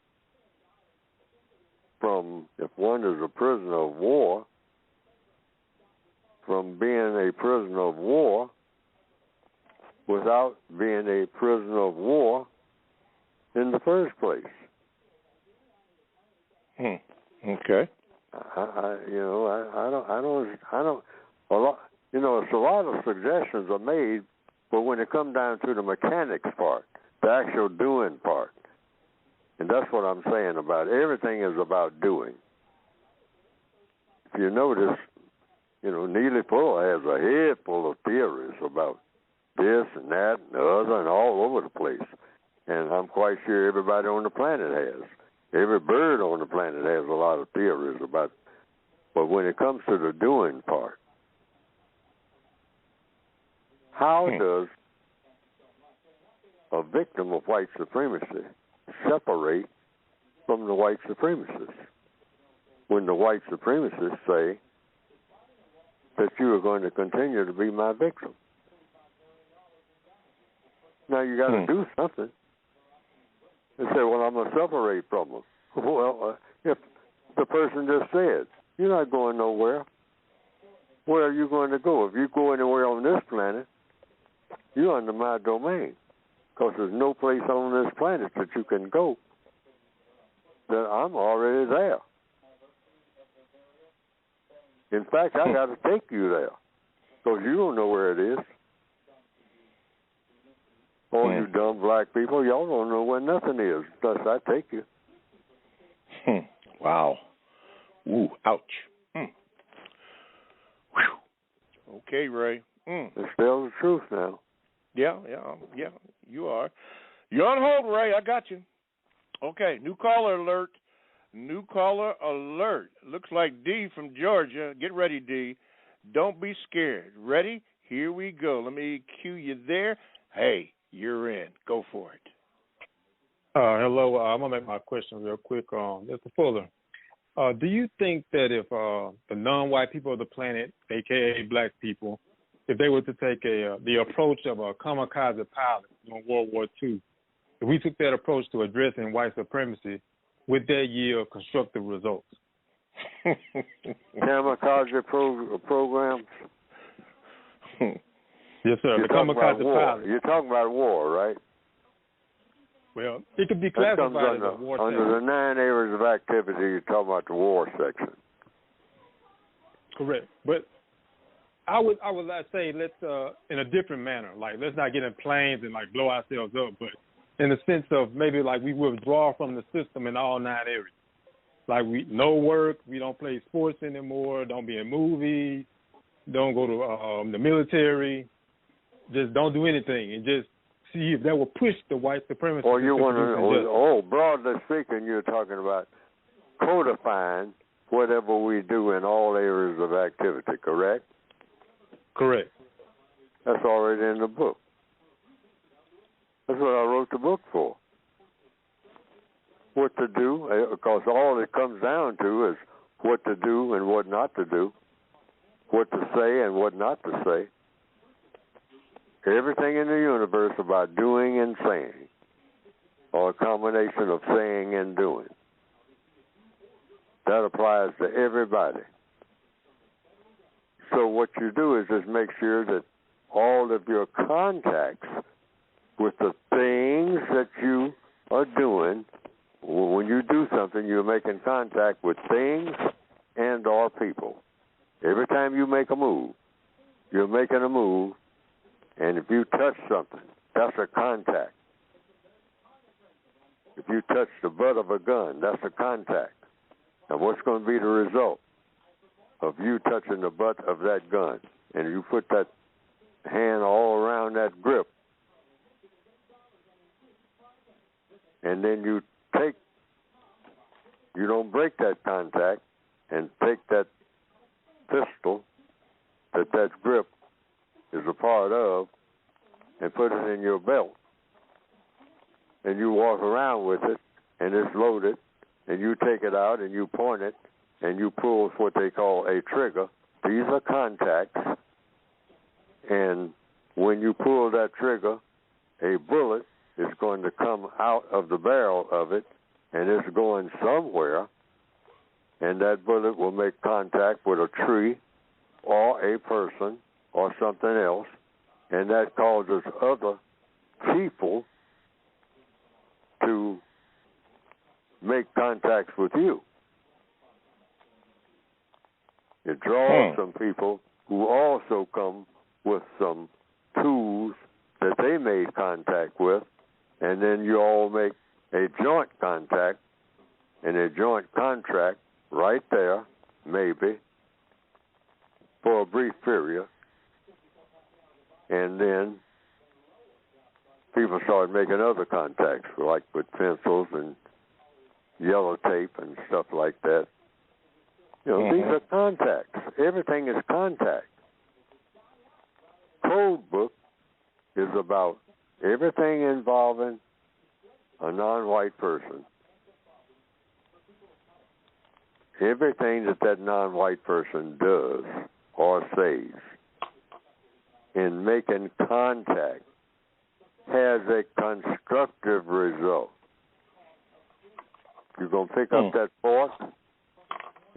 from, if one is a prisoner of war, from being a prisoner of war without being a prisoner of war in the first place? Okay. A lot of suggestions are made, but when it comes down to the mechanics part, the actual doing part, and that's what I'm saying about it. Everything is about doing. If you notice, Neely Fuller has a head full of theories about this and that and the other and all over the place. And I'm quite sure everybody on the planet has. Every bird on the planet has a lot of theories about it. But when it comes to the doing part, how does a victim of white supremacy separate from the white supremacists when the white supremacists say that you are going to continue to be my victim? Now you got to do something. They say, well, I'm going to separate from them. Well, if the person just said. You're not going nowhere. Where are you going to go? If you go anywhere on this planet, you're under my domain, because there's no place on this planet that you can go that I'm already there. In fact, I got to take you there, because you don't know where it is. All you dumb black people, y'all don't know where nothing is, thus I take you. Wow. Ooh, ouch. Okay, Ray. It's still the truth now. Yeah, you are. You're on hold, Ray. I got you. Okay, new caller alert. New caller alert. Looks like D from Georgia. Get ready, D. Don't be scared. Ready? Here we go. Let me cue you there. Hey, you're in. Go for it. Hello. I'm going to make my question real quick. Mr. Fuller, do you think that if the non-white people of the planet, a.k.a. black people, if they were to take the approach of a kamikaze pilot in World War II, if we took that approach to addressing white supremacy, would that yield constructive results? Kamikaze programs? Yes, sir. The kamikaze pilot. You're talking about war, right? Well, it could be classified as a war. Under the 9 areas of activity, you're talking about the war section. Correct. But I would say let's in a different manner. Like, let's not get in planes and like blow ourselves up, but in the sense of maybe like we withdraw from the system in all 9 areas. Like, we no work, we don't play sports anymore, don't be in movies, don't go to the military, just don't do anything, and just see if that will push the white supremacy. Or you want to, broadly speaking, you're talking about codifying whatever we do in all areas of activity, correct? Correct. That's already in the book. That's what I wrote the book for. What to do, because all it comes down to is what to do and what not to do, what to say and what not to say. Everything in the universe about doing and saying, or a combination of saying and doing. That applies to everybody. So what you do is just make sure that all of your contacts with the things that you are doing, when you do something, you're making contact with things and or people. Every time you make a move, you're making a move, and if you touch something, that's a contact. If you touch the butt of a gun, that's a contact. And what's going to be the result of you touching the butt of that gun? And you put that hand all around that grip, and then you don't break that contact and take that pistol that grip is a part of and put it in your belt. And you walk around with it, and it's loaded, and you take it out and you point it, and you pull what they call a trigger. These are contacts. And when you pull that trigger, a bullet is going to come out of the barrel of it, and it's going somewhere, and that bullet will make contact with a tree or a person or something else, and that causes other people to make contacts with you. It draws some people who also come with some tools that they made contact with, and then you all make a joint contact and a joint contract right there, maybe, for a brief period. And then people started making other contacts, like with pencils and yellow tape and stuff like that. You know, these are contacts. Everything is contact. Code book is about everything involving a non-white person. Everything that non-white person does or says in making contact has a constructive result. You going to pick up that fork?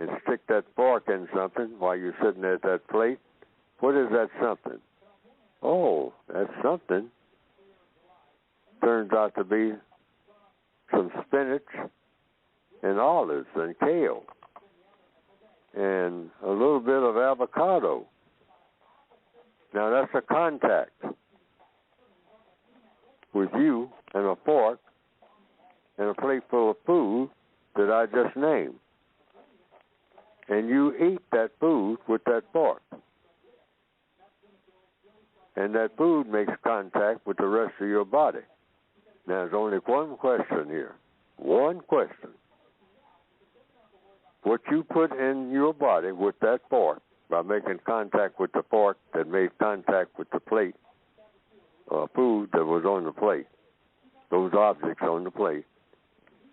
and stick that fork in something while you're sitting at that plate, what is that something? Oh, that something turns out to be some spinach and olives and kale and a little bit of avocado. Now that's a contact with you and a fork and a plate full of food that I just named. And you eat that food with that fork. And that food makes contact with the rest of your body. Now, there's only one question here. One question. What you put in your body with that fork by making contact with the fork that made contact with the plate, food that was on the plate, those objects on the plate,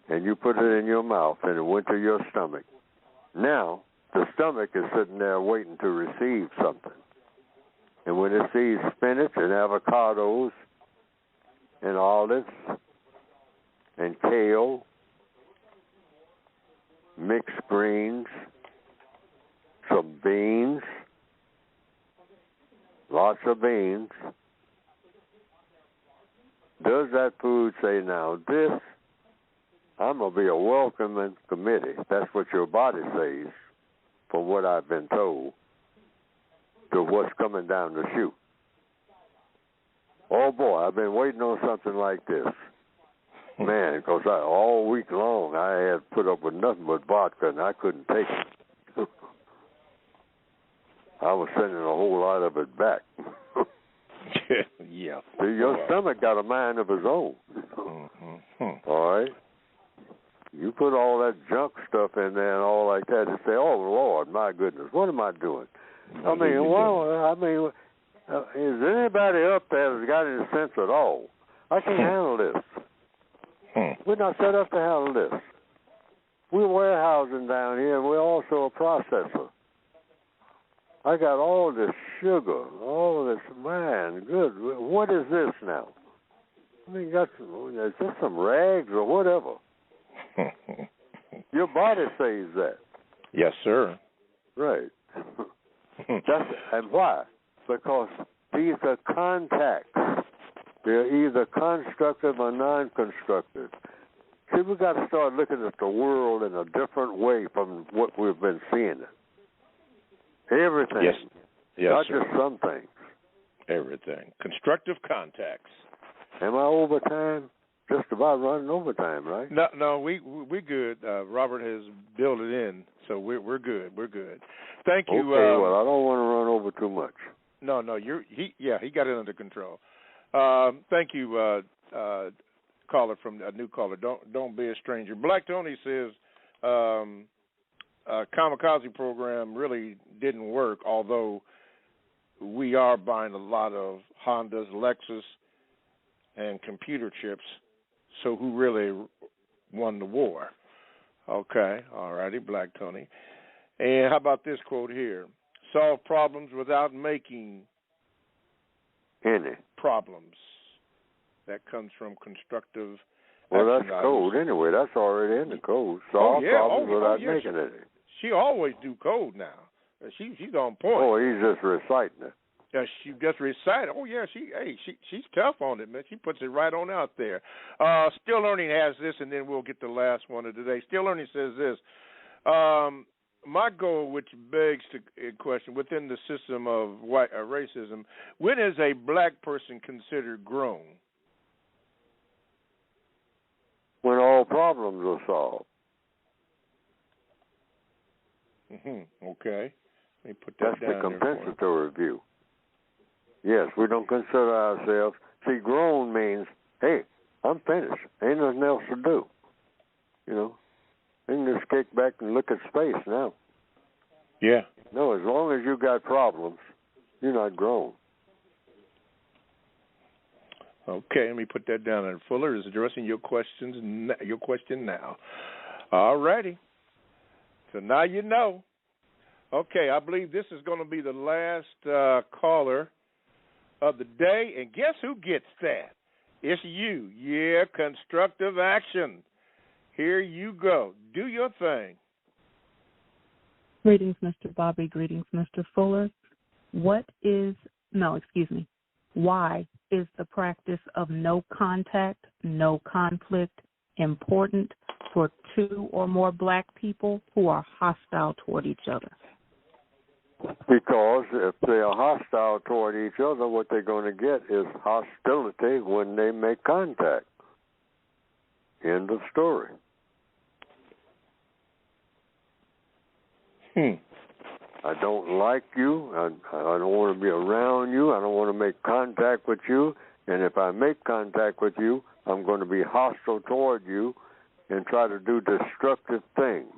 and you put it in your mouth and it went to your stomach. Now, the stomach is sitting there waiting to receive something. And when it sees spinach and avocados and olives and kale, mixed greens, some beans, lots of beans, does that food say, now this, I'm going to be a welcoming committee? That's what your body says, from what I've been told, to what's coming down the chute. Oh, boy, I've been waiting on something like this. Man, because all week long I had put up with nothing but vodka, and I couldn't take it. I was sending a whole lot of it back. Yeah. See, your stomach got a mind of its own. All right? You put all that junk stuff in there and all like that and say, oh, Lord, my goodness, what am I doing? I mean, is anybody up there that's got any sense at all? I can't handle this. We're not set up to handle this. We're warehousing down here, and we're also a processor. I got all this sugar, all this, man, good. What is this now? I mean, is this some rags or whatever? Your body says that. Yes, sir. Right. And why? Because these are contacts. They're either constructive or non-constructive. See, we've got to start looking at the world in a different way from what we've been seeing it. Everything. Yes, not sir. just some things. Everything. Constructive contacts. Am I overtime? Just about running overtime, right? No, we good. Robert has built it in, so we're good. We're good. Thank you. Okay, well, I don't want to run over too much. No, he got it under control. Thank you, caller from a new caller. Don't be a stranger. Black Tony says kamikaze program really didn't work, although we are buying a lot of Hondas, Lexus, and computer chips. So who really won the war? Okay, all righty, Black Tony. And how about this quote here? Solve problems without making any problems. That comes from Constructive. Well, that's code anyway. That's already in the code. Solve problems without making any. She always do code now. She's on point. Oh, he's just reciting it. Yeah, she just recited. Oh yeah, she's tough on it, man. She puts it right on out there. Still Learning has this, and then we'll get the last one of today. Still Learning says this. My goal, which begs the question, within the system of white racism, when is a black person considered grown? When all problems are solved. Okay. Let me put that That's down. the compensatory view. Yes, we don't consider ourselves. See, grown means, hey, I'm finished. Ain't nothing else to do. You know, they can just kick back and look at space now. Yeah. No, as long as you got problems, you're not grown. Okay, let me put that down. And Fuller is addressing your question now. All righty. So now you know. Okay, I believe this is going to be the last caller of the day. And guess who gets that? It's you. Yeah, constructive action. Here you go. Do your thing. Greetings, Mr. Bobby. Greetings, Mr. Fuller. Why is the practice of no contact, no conflict important for two or more black people who are hostile toward each other? Because if they are hostile toward each other, what they're going to get is hostility when they make contact. End of story. I don't like you. I don't want to be around you. I don't want to make contact with you. And if I make contact with you, I'm going to be hostile toward you and try to do destructive things.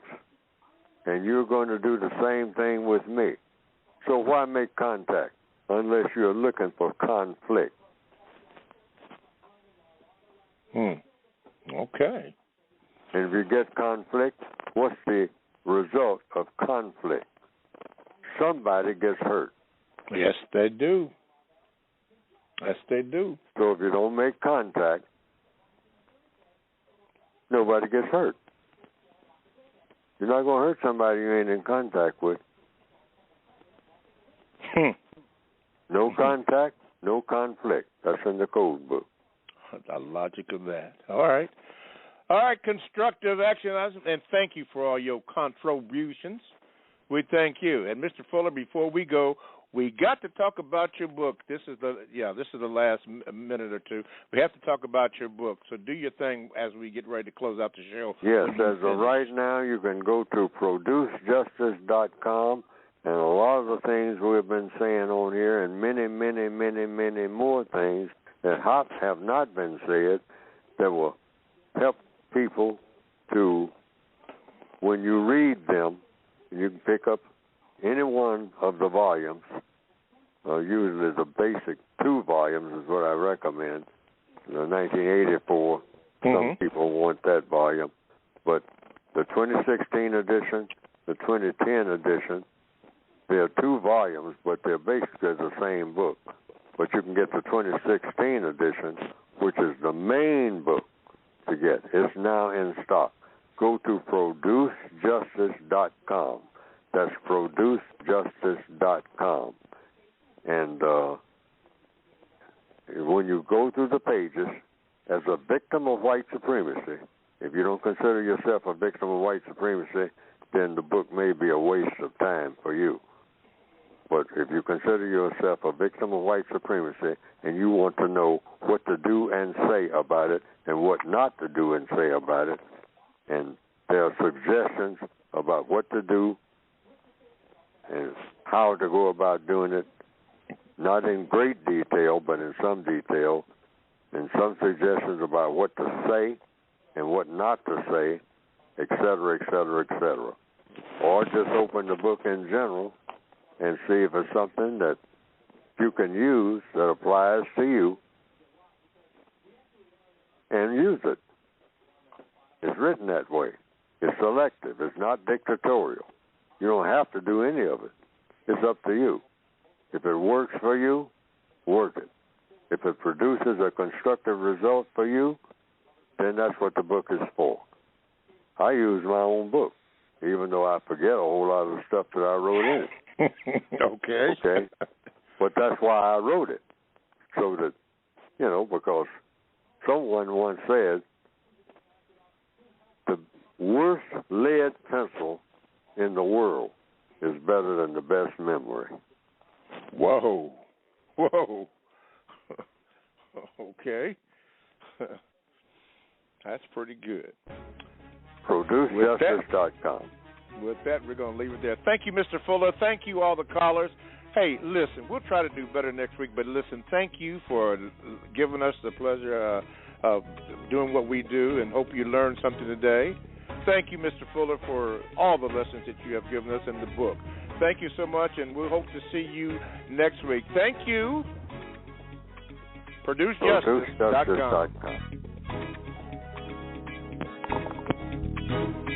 And you're going to do the same thing with me. So why make contact unless you're looking for conflict? Okay. And if you get conflict, what's the result of conflict? Somebody gets hurt. Yes, they do. Yes, they do. So if you don't make contact, nobody gets hurt. You're not going to hurt somebody you ain't in contact with. No contact, no conflict. That's in the code book. The logic of that. All right. All right, constructive action, and thank you for all your contributions. We thank you. And Mr. Fuller, before we go, we got to talk about your book. This is the last minute or two. We have to talk about your book. So do your thing as we get ready to close out the show. Yes, as of right now, you can go to producejustice.com, and a lot of the things we've been saying on here, and many, many, many, many more things that have not been said, that will help people to, when you read them, you can pick up any one of the volumes. Usually the basic 2 volumes is what I recommend. The 1984, some people want that volume. But the 2016 edition, the 2010 edition, there are 2 volumes, but they're basically the same book. But you can get the 2016 edition, which is the main book to get. It's now in stock. Go to producejustice.com. That's producejustice.com. And when you go through the pages, as a victim of white supremacy, if you don't consider yourself a victim of white supremacy, then the book may be a waste of time for you. But if you consider yourself a victim of white supremacy and you want to know what to do and say about it and what not to do and say about it, and there are suggestions about what to do and how to go about doing it, not in great detail, but in some detail, and some suggestions about what to say and what not to say, et cetera, et cetera, et cetera. Or just open the book in general and see if it's something that you can use that applies to you, and use it. It's written that way. It's selective. It's not dictatorial. You don't have to do any of it. It's up to you. If it works for you, work it. If it produces a constructive result for you, then that's what the book is for. I use my own book, even though I forget a whole lot of the stuff that I wrote in it. Okay. But that's why I wrote it. So that, because someone once said, the worst lead pencil in the world is better than the best memory. Whoa. Okay. That's pretty good. ProduceJustice.com. With that, we're going to leave it there. Thank you, Mr. Fuller. Thank you, all the callers. Hey, listen, we'll try to do better next week, but listen, thank you for giving us the pleasure of doing what we do, and hope you learned something today. Thank you, Mr. Fuller, for all the lessons that you have given us in the book. Thank you so much, and we hope to see you next week. Thank you. ProduceJustice.com.